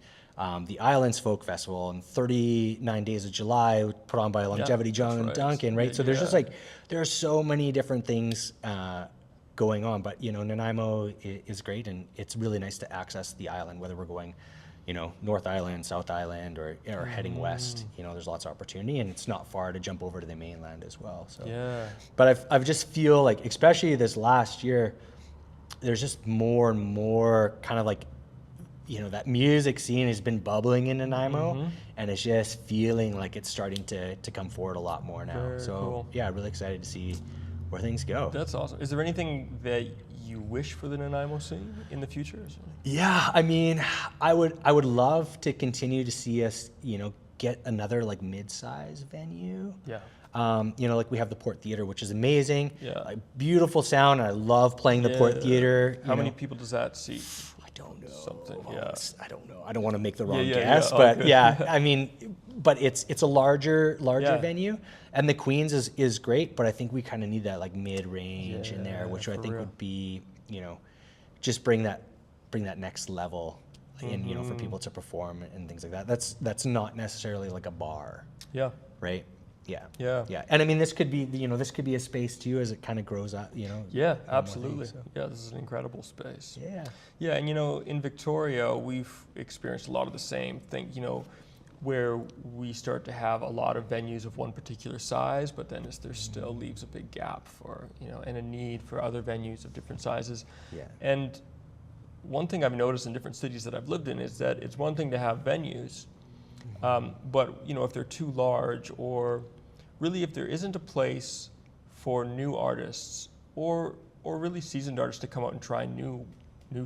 [SPEAKER 2] the Islands Folk Festival and 39 Days of July put on by Longevity John Duncan, right? So there's just like, there are so many different things going on, but you know, Nanaimo is great, and it's really nice to access the island, whether we're going, you know, North Island, South Island, or heading west. You know, there's lots of opportunity, and it's not far to jump over to the mainland as well. So, but I've just feel like, especially this last year, there's just more and more kind of like, you know, that music scene has been bubbling in Nanaimo, and it's just feeling like it's starting to come forward a lot more now. Very cool. Yeah, really excited to see things go.
[SPEAKER 1] That's awesome. Is there anything that you wish for the Nanaimo scene in the future?
[SPEAKER 2] Yeah, I mean, I would love to continue to see us, get another like mid-size venue.
[SPEAKER 1] Yeah.
[SPEAKER 2] Like we have the Port Theater, which is amazing.
[SPEAKER 1] Yeah.
[SPEAKER 2] Like, beautiful sound. I love playing the Port Theater.
[SPEAKER 1] How many people does that seat?
[SPEAKER 2] I don't know.
[SPEAKER 1] Something. Yeah.
[SPEAKER 2] I don't know. I don't want to make the wrong
[SPEAKER 1] Yeah.
[SPEAKER 2] guess, but okay. Yeah, I mean, but it's a larger venue, and the Queens is great, but I think we kind of need that like mid-range in there, which I think would be, just bring that next level in, for people to perform and things like that. That's not necessarily like a bar.
[SPEAKER 1] Yeah.
[SPEAKER 2] Right. Yeah.
[SPEAKER 1] Yeah.
[SPEAKER 2] Yeah. And I mean, this could be a space too as it kind of grows up,
[SPEAKER 1] Yeah, absolutely. Things, so. Yeah, this is an incredible space.
[SPEAKER 2] Yeah.
[SPEAKER 1] Yeah, and in Victoria, we've experienced a lot of the same thing, where we start to have a lot of venues of one particular size, but then there still leaves a big gap for, and a need for other venues of different sizes.
[SPEAKER 2] Yeah.
[SPEAKER 1] And one thing I've noticed in different cities that I've lived in is that it's one thing to have venues, but if they're too large, or really if there isn't a place for new artists or really seasoned artists to come out and try new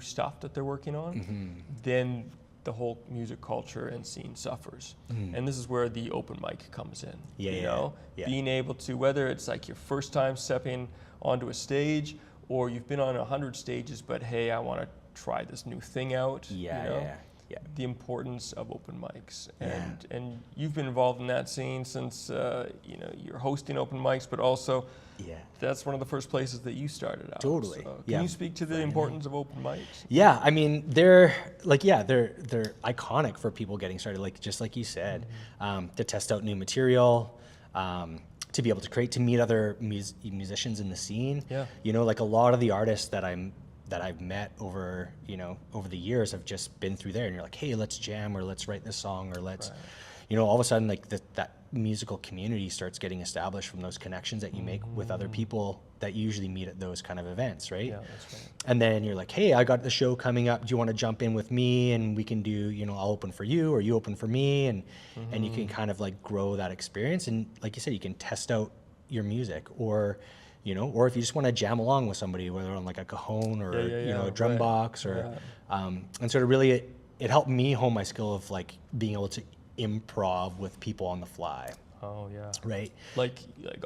[SPEAKER 1] stuff that they're working on, then the whole music culture and scene suffers. And this is where the open mic comes in. Being able to, whether it's like your first time stepping onto a stage, or you've been on 100 stages, but hey, I want to try this new thing out. The importance of open mics, and you've been involved in that scene since you're hosting open mics, but also that's one of the first places that you started out.
[SPEAKER 2] Totally.
[SPEAKER 1] So can you speak to the importance of open mics?
[SPEAKER 2] Yeah, I mean they're iconic for people getting started, just like you said, to test out new material. To be able to create, to meet other musicians in the scene. Like a lot of the artists that I've met over the years have just been through there, and you're like, hey, let's jam, or let's write this song, or let's, all of a sudden like that musical community starts getting established from those connections that you make with other people that you usually meet at those kind of events, right?
[SPEAKER 1] Yeah, that's right.
[SPEAKER 2] And then you're like, hey, I got the show coming up. Do you want to jump in with me, and we can do, I'll open for you, or you open for me, and you can kind of like grow that experience, and like you said, you can test out your music, or or if you just want to jam along with somebody, whether on like a cajon or a drum box, or and sort of really it helped me hone my skill of like being able to improv with people on the fly.
[SPEAKER 1] Oh yeah.
[SPEAKER 2] Right.
[SPEAKER 1] Like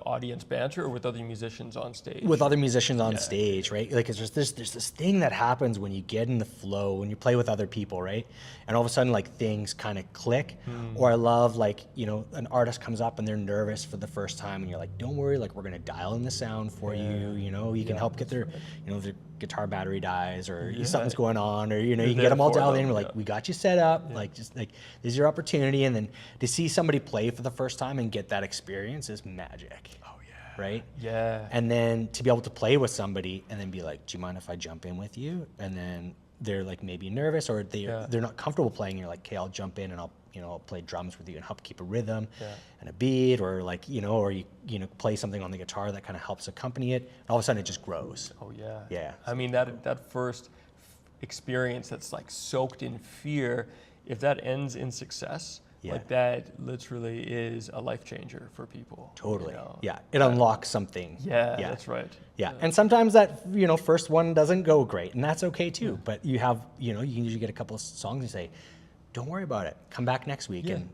[SPEAKER 1] audience banter, or with other musicians on stage?
[SPEAKER 2] With other musicians on stage, right? Like there's this thing that happens when you get in the flow, when you play with other people, right? And all of a sudden like things kind of click. Or I love like, an artist comes up and they're nervous for the first time, and you're like, don't worry, like we're gonna dial in the sound for you, you can help get their, their guitar battery dies, or something's going on, or you can get them all dialed in. We're like, we got you set up, like just like this is your opportunity. And then to see somebody play for the first time and get that experience is magic. Oh yeah. Right? Yeah. And then to be able to play with somebody and then be like, do you mind if I jump in with you? And then they're like maybe nervous, or they're not comfortable playing. You're like, okay, I'll jump in and I'll play drums with you and help keep a rhythm and a beat, or like, or you play something on the guitar that kind of helps accompany it. And all of a sudden it just grows.
[SPEAKER 1] Oh yeah.
[SPEAKER 2] Yeah.
[SPEAKER 1] I mean, that first experience that's like soaked in fear, if that ends in success, like that literally is a life changer for people.
[SPEAKER 2] Totally. Yeah. It unlocks something.
[SPEAKER 1] Yeah, that's right.
[SPEAKER 2] Yeah. And sometimes that, first one doesn't go great, and that's okay too. But you have, you can usually get a couple of songs and say, don't worry about it. Come back next week and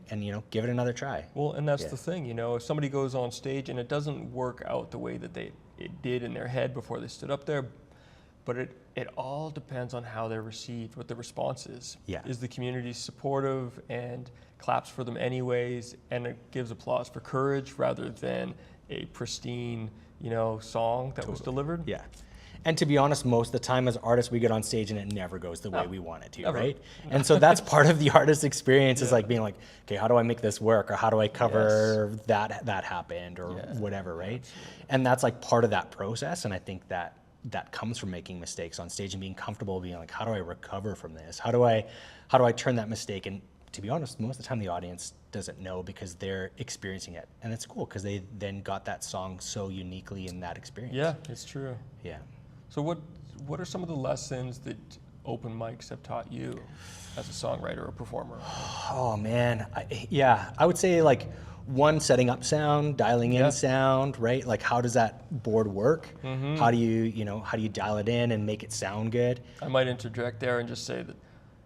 [SPEAKER 2] give it another try.
[SPEAKER 1] Well, and that's the thing, if somebody goes on stage and it doesn't work out the way that it did in their head before they stood up there, but it all depends on how they're received, what the response is. Yeah. Is the community supportive and claps for them anyways, and it gives applause for courage rather than a pristine, song that was delivered?
[SPEAKER 2] Yeah. And to be honest, most of the time as artists, we get on stage and it never goes the way we want it to, right? And so that's part of the artist experience is like being like, okay, how do I make this work? Or how do I cover that happened, or whatever, right? Absolutely. And that's like part of that process. And I think that comes from making mistakes on stage and being comfortable being like, how do I recover from this? How do I turn that mistake? And to be honest, most of the time the audience doesn't know because they're experiencing it. And it's cool because they then got that song so uniquely in that experience.
[SPEAKER 1] Yeah, it's true.
[SPEAKER 2] Yeah.
[SPEAKER 1] So what are some of the lessons that open mics have taught you as a songwriter or performer?
[SPEAKER 2] Oh man, I would say like one, setting up sound, dialing in sound, right? Like how does that board work? How do you dial it in and make it sound good?
[SPEAKER 1] I might interject there and just say that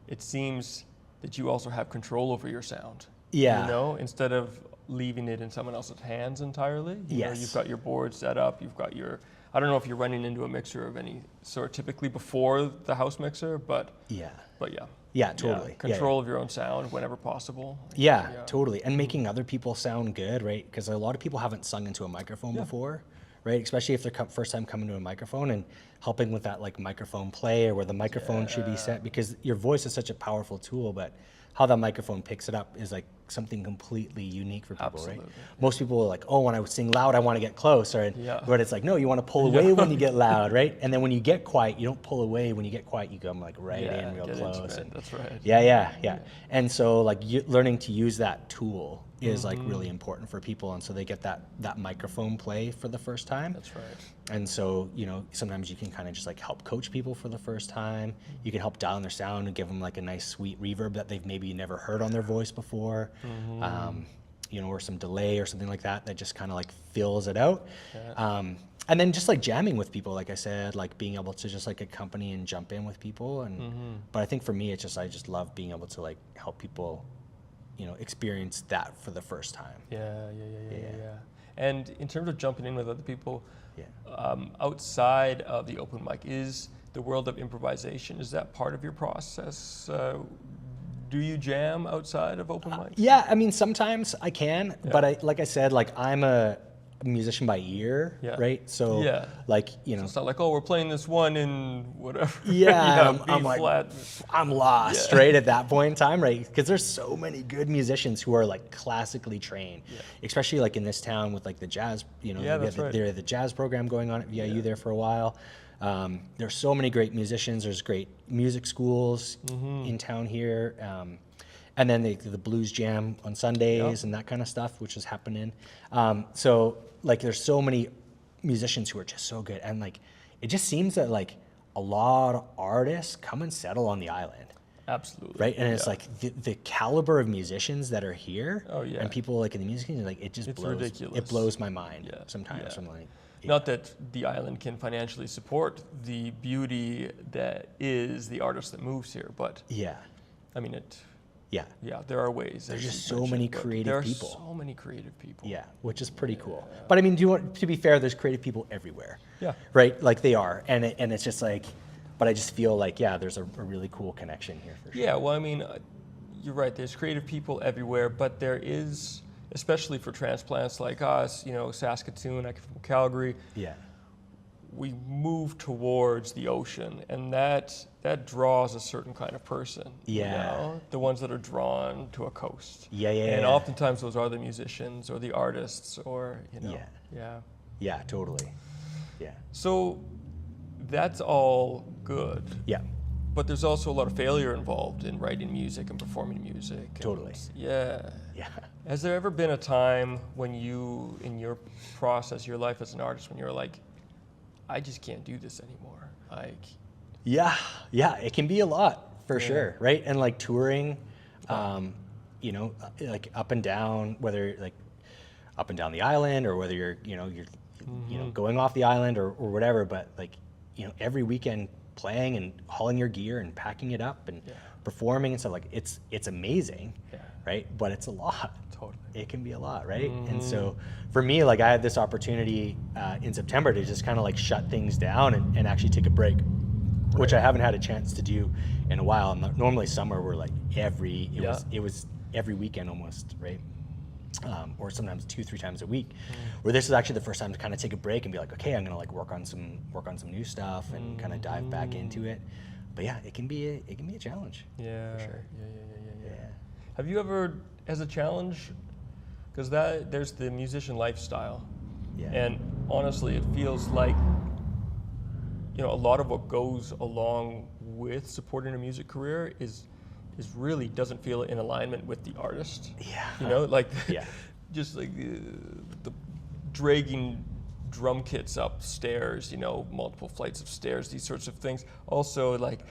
[SPEAKER 1] it seems that you also have control over your sound.
[SPEAKER 2] Yeah.
[SPEAKER 1] You know, instead of leaving it in someone else's hands entirely. You know, you've got your board set up, you've got your, I don't know if you're running into a mixer of any sort typically before the house mixer, but yeah.
[SPEAKER 2] Yeah, totally.
[SPEAKER 1] Yeah, control of your own sound whenever possible.
[SPEAKER 2] Yeah, totally. And making other people sound good, right? Because a lot of people haven't sung into a microphone before, right? Especially if they're first time coming to a microphone, and helping with that like microphone play or where the microphone should be set, because your voice is such a powerful tool, but how that microphone picks it up is like something completely unique for people, right? Most people are like, oh, when I sing loud, I want to get close, or but it's like, no, you want to pull away when you get loud, right? And then when you get quiet, you don't pull away. When you get quiet, you come like right in real close. And
[SPEAKER 1] that's right.
[SPEAKER 2] Yeah. And so like learning to use that tool is like really important for people, and so they get that microphone play for the first time.
[SPEAKER 1] That's right.
[SPEAKER 2] And so, you know, sometimes you can kind of just like help coach people for the first time. You can help dial in their sound and give them like a nice sweet reverb that they've maybe never heard on their voice before. You know, or some delay or something like that just kind of like fills it out. And then just like jamming with people, like I said, like being able to just like accompany and jump in with people. And but I think for me, it's just, I just love being able to like help people, you know, experience that for the first time.
[SPEAKER 1] Yeah. And in terms of jumping in with other people, outside of the open mic, is the world of improvisation, is that part of your process? Do you jam outside of open mics?
[SPEAKER 2] Yeah, I mean, sometimes I can, but like I said, like I'm a musician by ear, right? So like, you know,
[SPEAKER 1] so it's not like, oh, we're playing this one in whatever.
[SPEAKER 2] I'm like, flat. I'm lost, right, at that point in time, right? Because there's so many good musicians who are like classically trained, especially like in this town with like the jazz, you know, the jazz program going on at VIU there for a while. There's so many great musicians. There's great music schools in town here. And then the blues jam on Sundays and that kind of stuff, which is happening. So like there's so many musicians who are just so good. And like, it just seems that like a lot of artists come and settle on the island.
[SPEAKER 1] Absolutely.
[SPEAKER 2] Right? And it's like the caliber of musicians that are here and people like in the music industry, like it's blows. Ridiculous. It blows my mind sometimes. I'm like,
[SPEAKER 1] not that the island can financially support the beauty that is the artist that moves here, but I mean there are ways.
[SPEAKER 2] There's just so many creative people.
[SPEAKER 1] There are so many creative people.
[SPEAKER 2] Yeah, which is pretty cool. But I mean, to be fair, there's creative people everywhere.
[SPEAKER 1] Yeah.
[SPEAKER 2] Right? Like they are, and it's just like, but I just feel like there's a really cool connection here for sure.
[SPEAKER 1] Yeah. Well, I mean, you're right. There's creative people everywhere, but there is, especially for transplants like us, you know, Saskatoon, I come from Calgary. Yeah. We move towards the ocean, and that draws a certain kind of person. Yeah. You know? The ones that are drawn to a coast. And oftentimes those are the musicians or the artists or, you know.
[SPEAKER 2] Yeah, totally. Yeah.
[SPEAKER 1] So that's all good.
[SPEAKER 2] Yeah.
[SPEAKER 1] But there's also a lot of failure involved in writing music and performing music.
[SPEAKER 2] Totally.
[SPEAKER 1] Yeah. Has there ever been a time when you, in your process, your life as an artist, when you're like, I just can't do this anymore? Like.
[SPEAKER 2] Yeah, it can be a lot for sure, right? And like touring, you know, like up and down, whether like up and down the island or whether you're you know, going off the island or whatever, but like, you know, every weekend playing and hauling your gear and packing it up and performing and stuff, like it's amazing, right? But it's a lot.
[SPEAKER 1] Totally.
[SPEAKER 2] It can be a lot, right? And so for me, like I had this opportunity in September to just kind of like shut things down and actually take a break, which I haven't had a chance to do in a while. Normally summer we're like it was every weekend almost, right? Or sometimes 2-3 times a week. Where this is actually the first time to kind of take a break and be like, okay, I'm gonna like work on some new stuff and kind of dive back into it. But yeah, it can be a challenge.
[SPEAKER 1] Yeah. For sure. Yeah. Have you ever, as a challenge, because there's the musician lifestyle, and honestly, it feels like, you know, a lot of what goes along with supporting a music career is really doesn't feel in alignment with the artist. Yeah. You know, like just like the dragging drum kits upstairs, you know, multiple flights of stairs, these sorts of things. Also, like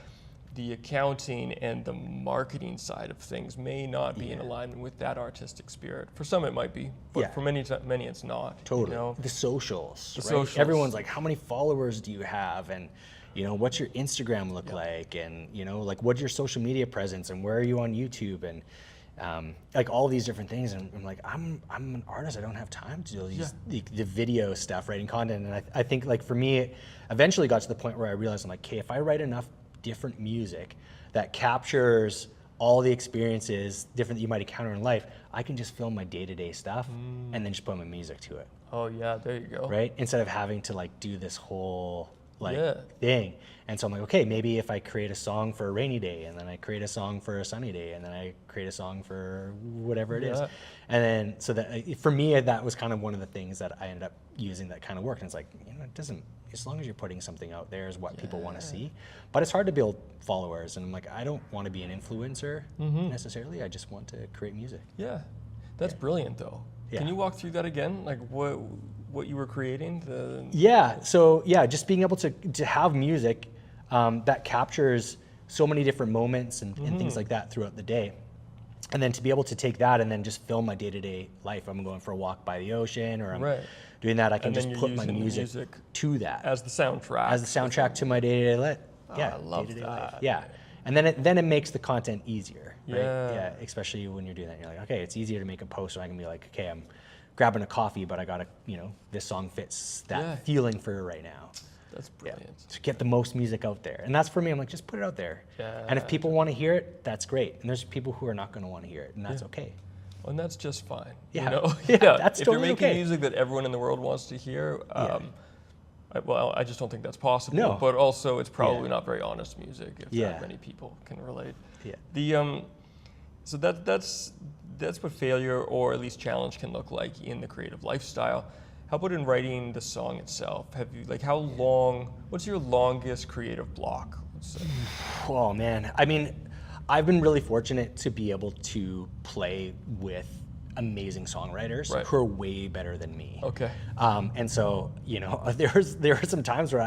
[SPEAKER 1] the accounting and the marketing side of things may not be in alignment with that artistic spirit. For some it might be, but for many it's not.
[SPEAKER 2] Totally.
[SPEAKER 1] You know?
[SPEAKER 2] The socials, right?
[SPEAKER 1] Socials.
[SPEAKER 2] Everyone's like, how many followers do you have? And, you know, what's your Instagram look like? And, you know, like, what's your social media presence? And where are you on YouTube? And, like, all these different things. And I'm like, I'm an artist. I don't have time to do these, the video stuff, writing content. And I think, like, for me, it eventually got to the point where I realized, I'm like, okay, if I write enough different music that captures all the experiences different that you might encounter in life, I can just film my day-to-day stuff and then just put my music to it.
[SPEAKER 1] Oh yeah, there you go.
[SPEAKER 2] Right? Instead of having to like do this whole like thing. And so I'm like, okay, maybe if I create a song for a rainy day, and then I create a song for a sunny day, and then I create a song for whatever it is. And then, so that for me, that was kind of one of the things that I ended up using that kind of worked. And it's like, you know, it doesn't, as long as you're putting something out there is what people want to see. But it's hard to build followers. And I'm like, I don't want to be an influencer necessarily. I just want to create music.
[SPEAKER 1] Yeah, that's brilliant though. Can you walk through that again? Like what you were creating?
[SPEAKER 2] So just being able to have music that captures so many different moments and things like that throughout the day. And then to be able to take that and then just film my day-to-day life. I'm going for a walk by the ocean, or I'm doing that. I can just put my music to that.
[SPEAKER 1] As the soundtrack.
[SPEAKER 2] As the soundtrack to my day-to-day life.
[SPEAKER 1] I love that.
[SPEAKER 2] Yeah. And then it makes the content easier, right? Yeah, especially when you're doing that. You're like, okay, it's easier to make a post, and I can be like, okay, I'm grabbing a coffee, but I gotta, you know, this song fits that feeling for right now.
[SPEAKER 1] That's brilliant.
[SPEAKER 2] To get the most music out there. And that's for me, I'm like, just put it out there. And if people want to hear it, that's great. And there's people who are not going to want to hear it, and that's okay.
[SPEAKER 1] Well, and that's just fine.
[SPEAKER 2] Yeah,
[SPEAKER 1] you know?
[SPEAKER 2] That's
[SPEAKER 1] if
[SPEAKER 2] totally
[SPEAKER 1] you're making
[SPEAKER 2] okay.
[SPEAKER 1] music that everyone in the world wants to hear, I just don't think that's possible. No. But also, it's probably not very honest music if that many people can relate. So that's what failure, or at least challenge, can look like in the creative lifestyle. How about in writing the song itself? Have you, like, how long, what's your longest creative block, let's say?
[SPEAKER 2] Oh man, I mean, I've been really fortunate to be able to play with amazing songwriters who are way better than me. Okay. And so, you know, there were some times where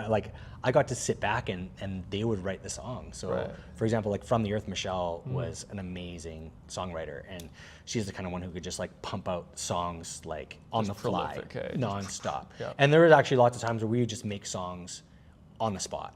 [SPEAKER 2] I got to sit back and they would write the song. So for example, like From the Earth, Michelle was an amazing songwriter, and she's the kind of one who could just like pump out songs like on the fly, nonstop. And there was actually lots of times where we would just make songs on the spot.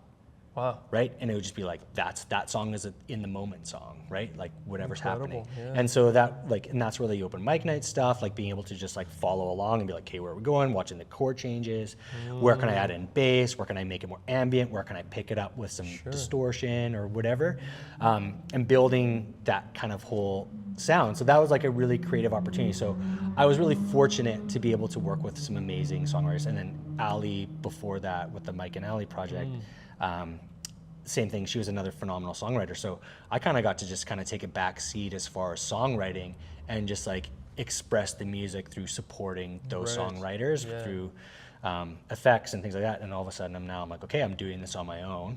[SPEAKER 2] Wow. Right? And it would just be like, that song is an in the moment song, right? Like whatever's happening. Yeah. And so and that's where the open mic night stuff, like being able to just like follow along and be like, okay, where are we going? Watching the chord changes. Where can I add in bass? Where can I make it more ambient? Where can I pick it up with some distortion or whatever? And building that kind of whole sound. So that was like a really creative opportunity. So I was really fortunate to be able to work with some amazing songwriters. And then Ali before that with the Mike and Ali project. Same thing, she was another phenomenal songwriter. So I kind of got to just kind of take a back seat as far as songwriting and just like express the music through supporting those songwriters through effects and things like that. And all of a sudden I'm like, okay, I'm doing this on my own.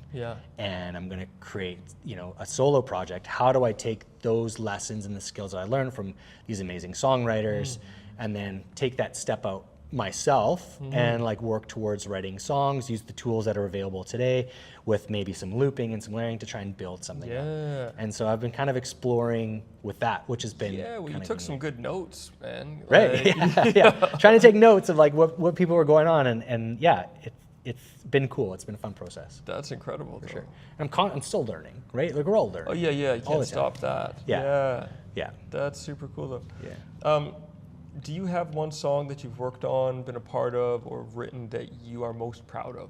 [SPEAKER 2] And I'm gonna create, you know, a solo project. How do I take those lessons and the skills that I learned from these amazing songwriters and then take that step out myself and like work towards writing songs, use the tools that are available today with maybe some looping and some layering to try and build something up. And so I've been kind of exploring with that, which has been
[SPEAKER 1] you took some good notes, man.
[SPEAKER 2] Right. Like, trying to take notes of like what people were going on, and it's been cool. It's been a fun process.
[SPEAKER 1] That's incredible,
[SPEAKER 2] for sure. And I'm still learning, right? Like we're all learning.
[SPEAKER 1] Oh yeah, you can't stop that.
[SPEAKER 2] Yeah.
[SPEAKER 1] That's super cool though. Do you have one song that you've worked on, been a part of, or written that you are most proud of?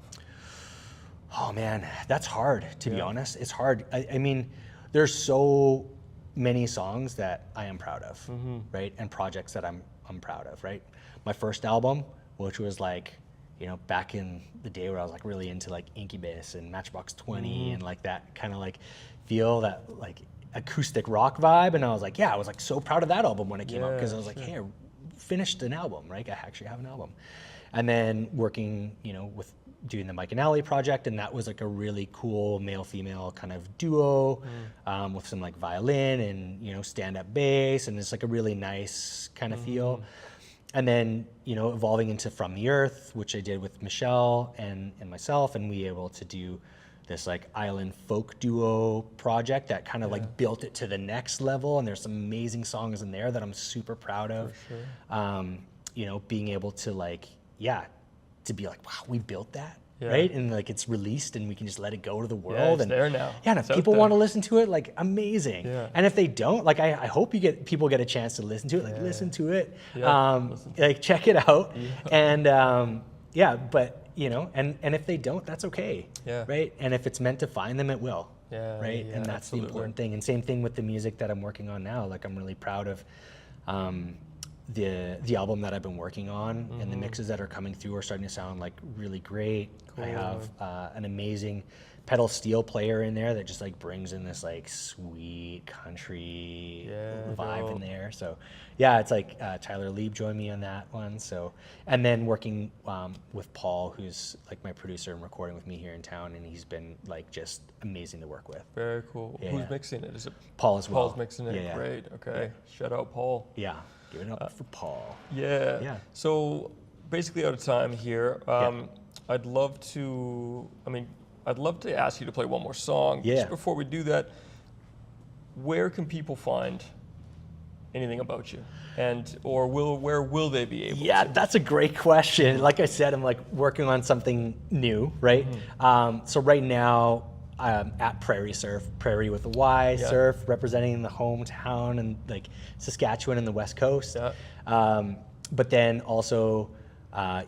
[SPEAKER 2] Oh man, that's hard, to be honest. It's hard. I mean, there's so many songs that I am proud of, right? And projects that I'm proud of, right? My first album, which was like, you know, back in the day where I was like really into like Incubus and Matchbox 20 and like that kind of like feel, that like acoustic rock vibe. And I was like, I was like so proud of that album when it came out, because I was like, hey, I finished an album, right? I actually have an album. And then working, you know, with doing the Mike and Ali project, and that was like a really cool male-female kind of duo with some like violin and, you know, stand-up bass, and it's like a really nice kind of feel. And then, you know, evolving into From the Earth, which I did with Michelle and myself, and we were able to do this like island folk duo project that kind of like built it to the next level. And there's some amazing songs in there that I'm super proud of.
[SPEAKER 1] For sure.
[SPEAKER 2] You know, being able to like, to be like, wow, we built that.
[SPEAKER 1] Yeah.
[SPEAKER 2] Right, and like it's released, and we can just let it go to the world.
[SPEAKER 1] Yeah, it's
[SPEAKER 2] and
[SPEAKER 1] there now.
[SPEAKER 2] Yeah, and if people want to listen to it, like amazing.
[SPEAKER 1] Yeah.
[SPEAKER 2] And if they don't, like I hope people get a chance to listen to it. Like listen to it, like check it out, and but you know, and if they don't, that's okay.
[SPEAKER 1] Yeah.
[SPEAKER 2] Right, and if it's meant to find them, it will.
[SPEAKER 1] Yeah.
[SPEAKER 2] Right,
[SPEAKER 1] yeah,
[SPEAKER 2] and that's
[SPEAKER 1] absolutely.
[SPEAKER 2] the important thing. And same thing with the music that I'm working on now. Like I'm really proud of. The album that I've been working on and the mixes that are coming through are starting to sound like really great. Cool. I have an amazing pedal steel player in there that just like brings in this like sweet country vibe in there. So yeah, it's like Tyler Lieb joined me on that one. So, and then working with Paul, who's like my producer and recording with me here in town, and he's been like just amazing to work with.
[SPEAKER 1] Very cool.
[SPEAKER 2] Yeah.
[SPEAKER 1] Who's mixing it? Is it
[SPEAKER 2] Paul as well?
[SPEAKER 1] Paul's mixing it.
[SPEAKER 2] Yeah.
[SPEAKER 1] Great. Okay. Shout out Paul.
[SPEAKER 2] Yeah. Give it up for Paul.
[SPEAKER 1] Yeah.
[SPEAKER 2] Yeah.
[SPEAKER 1] So basically out of time here. I'd love to ask you to play one more song.
[SPEAKER 2] Yeah.
[SPEAKER 1] Just before we do that, where can people find anything about you? Or where will they be able to?
[SPEAKER 2] That's a great question. Like I said, I'm like working on something new, right? So right now, at Prairie Surf, Prairie with a Y, Surf, representing the hometown and like Saskatchewan and the West Coast. But then also,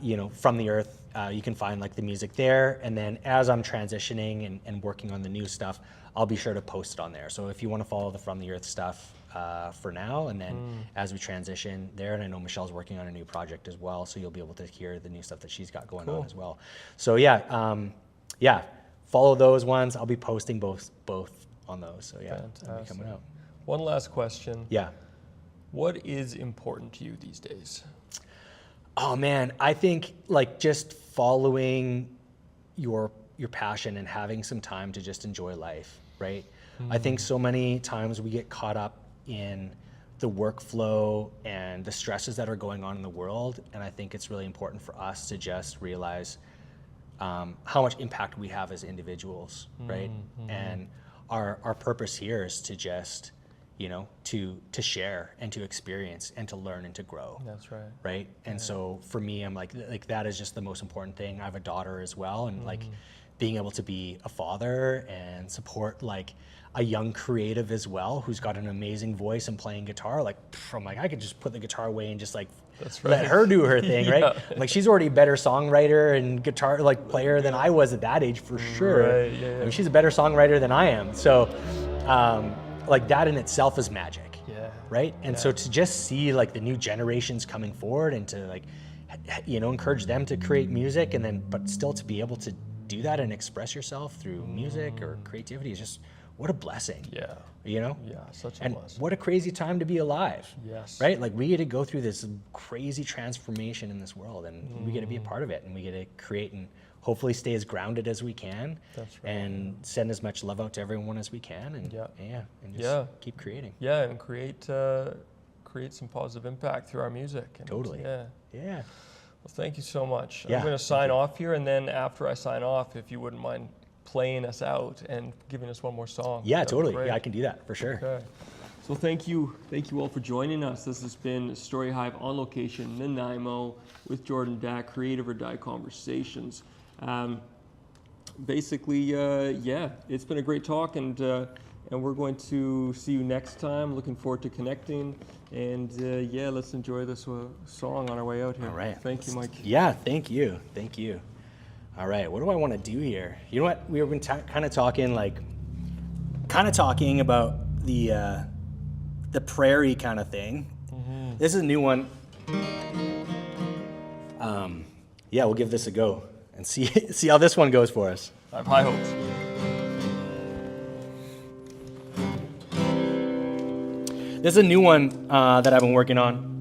[SPEAKER 2] you know, From the Earth, you can find like the music there. And then as I'm transitioning and working on the new stuff, I'll be sure to post it on there. So if you want to follow the From the Earth stuff for now, and then as we transition there, and I know Michelle's working on a new project as well, so you'll be able to hear the new stuff that she's got going on as well. So follow those ones. I'll be posting both on those. So it'll be coming out.
[SPEAKER 1] One last question.
[SPEAKER 2] Yeah.
[SPEAKER 1] What is important to you these days?
[SPEAKER 2] Oh man, I think like just following your passion and having some time to just enjoy life, right? I think so many times we get caught up in the workflow and the stresses that are going on in the world, and I think it's really important for us to just realize how much impact we have as individuals, right? And our purpose here is to just, you know, to share and to experience and to learn and to grow.
[SPEAKER 1] That's right.
[SPEAKER 2] Right? And so for me, I'm like that is just the most important thing. I have a daughter as well, and like being able to be a father and support like a young creative as well who's got an amazing voice and playing guitar, like I'm like I could just put the guitar away and just like let her do her thing, right? Like she's already a better songwriter and guitar like player than I was at that age for sure.
[SPEAKER 1] Right,
[SPEAKER 2] I mean, she's a better songwriter than I am. So like that in itself is magic.
[SPEAKER 1] Yeah.
[SPEAKER 2] Right? And so to just see like the new generations coming forward and to like, you know, encourage them to create music and then, but still to be able to do that and express yourself through music or creativity is just, what a blessing.
[SPEAKER 1] Yeah.
[SPEAKER 2] You know?
[SPEAKER 1] Yeah, such a
[SPEAKER 2] and
[SPEAKER 1] blessing.
[SPEAKER 2] what a crazy time to be alive.
[SPEAKER 1] Yes.
[SPEAKER 2] Right? Like we get to go through this crazy transformation in this world and we get to be a part of it and we get to create and hopefully stay as grounded as we can.
[SPEAKER 1] That's right.
[SPEAKER 2] And send as much love out to everyone as we can and and just keep creating.
[SPEAKER 1] Yeah, and create some positive impact through our music. And
[SPEAKER 2] Totally.
[SPEAKER 1] Yeah.
[SPEAKER 2] Yeah.
[SPEAKER 1] Well, thank you so much.
[SPEAKER 2] Yeah,
[SPEAKER 1] I'm going to sign off here, and then after I sign off, if you wouldn't mind playing us out and giving us one more song.
[SPEAKER 2] Yeah,
[SPEAKER 1] that'd be
[SPEAKER 2] totally.
[SPEAKER 1] great.
[SPEAKER 2] Yeah, I can do that for sure.
[SPEAKER 1] Okay. So thank you all for joining us. This has been Storyhive on Location Nanaimo with Jordan Dack, Creative or Die Conversations. Basically, it's been a great talk, and we're going to see you next time. Looking forward to connecting, and let's enjoy this song on our way out here.
[SPEAKER 2] All right.
[SPEAKER 1] Thank you, Mike.
[SPEAKER 2] Yeah, thank you. All right, what do I want to do here? You know what? We've been kind of talking about the prairie kind of thing. This is a new one. We'll give this a go and see how this one goes for us.
[SPEAKER 1] I have high hopes.
[SPEAKER 2] This is a new one that I've been working on.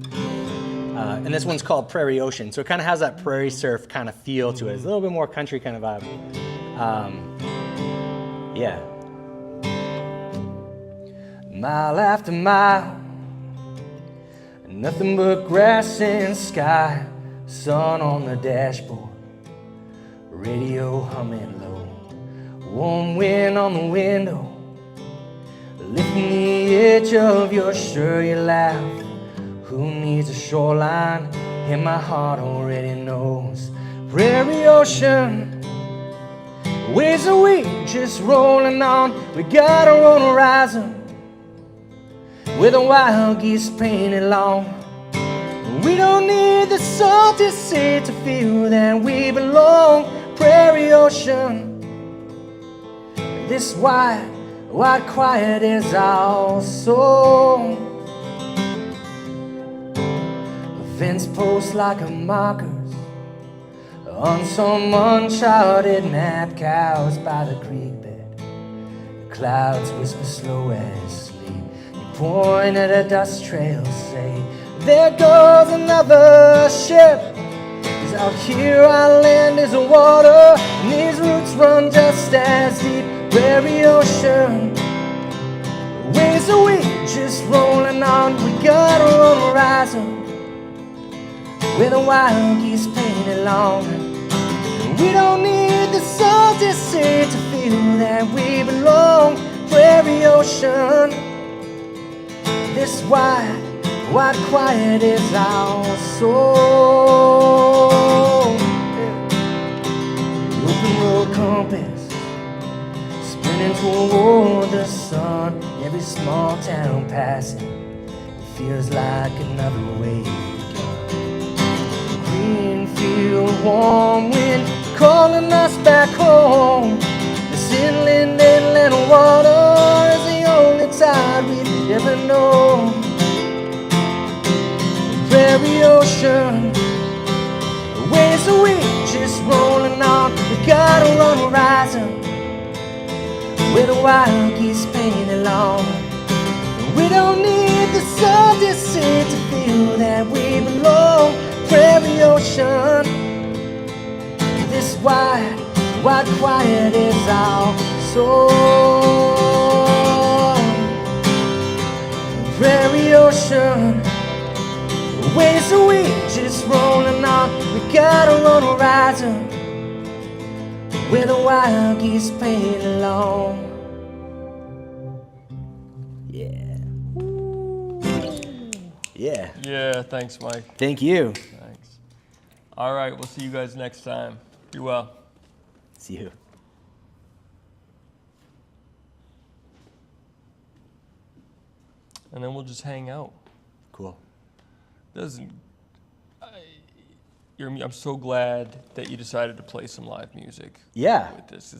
[SPEAKER 2] And this one's called Prairie Ocean. So it kind of has that prairie surf kind of feel to it. It's a little bit more country kind of vibe. Mile after mile, nothing but grass and sky, sun on the dashboard, radio humming low. warm wind on the window, lifting the edge of your shirt, you laugh. Who needs a shoreline? And my heart already knows. Prairie ocean, waves of we just rolling on. We got our own horizon, with the wild geese painted long. We don't need the salty sea to feel that we belong. Prairie ocean, this wide quiet is our soul. Fence posts like a markers on some uncharted map. Cows by the creek bed, the clouds whisper slow as sleep. You point at a dust trail, say, there goes another ship. 'Cause out here our land is water, and these roots run just as deep. Prairie ocean, waves of we just rolling on. We got our own horizon, with the wild geese painted long. We don't need the salty sea to feel that we belong. Prairie ocean, this wide quiet is our soul. The open road compass, spinning toward the sun. Every small town passing, it feels like another wave. Green field, warm wind calling us back home. This inland water is the only tide we've ever known. Prairie ocean, waves of we just rolling on. We got our own horizon, with the wild geese painted long. We don't need the salty sea to feel that we belong. Prairie ocean, this wide quiet is our soul. Prairie ocean, waves of we just rolling on. We got our own horizon, with the wild geese painted long. Yeah. Yeah.
[SPEAKER 1] Yeah, thanks, Mike.
[SPEAKER 2] Thank you.
[SPEAKER 1] Thanks. All right, we'll see you guys next time. Be well.
[SPEAKER 2] See you.
[SPEAKER 1] And then we'll just hang out.
[SPEAKER 2] Cool.
[SPEAKER 1] I'm so glad that you decided to play some live music.
[SPEAKER 2] Yeah.
[SPEAKER 1] With this.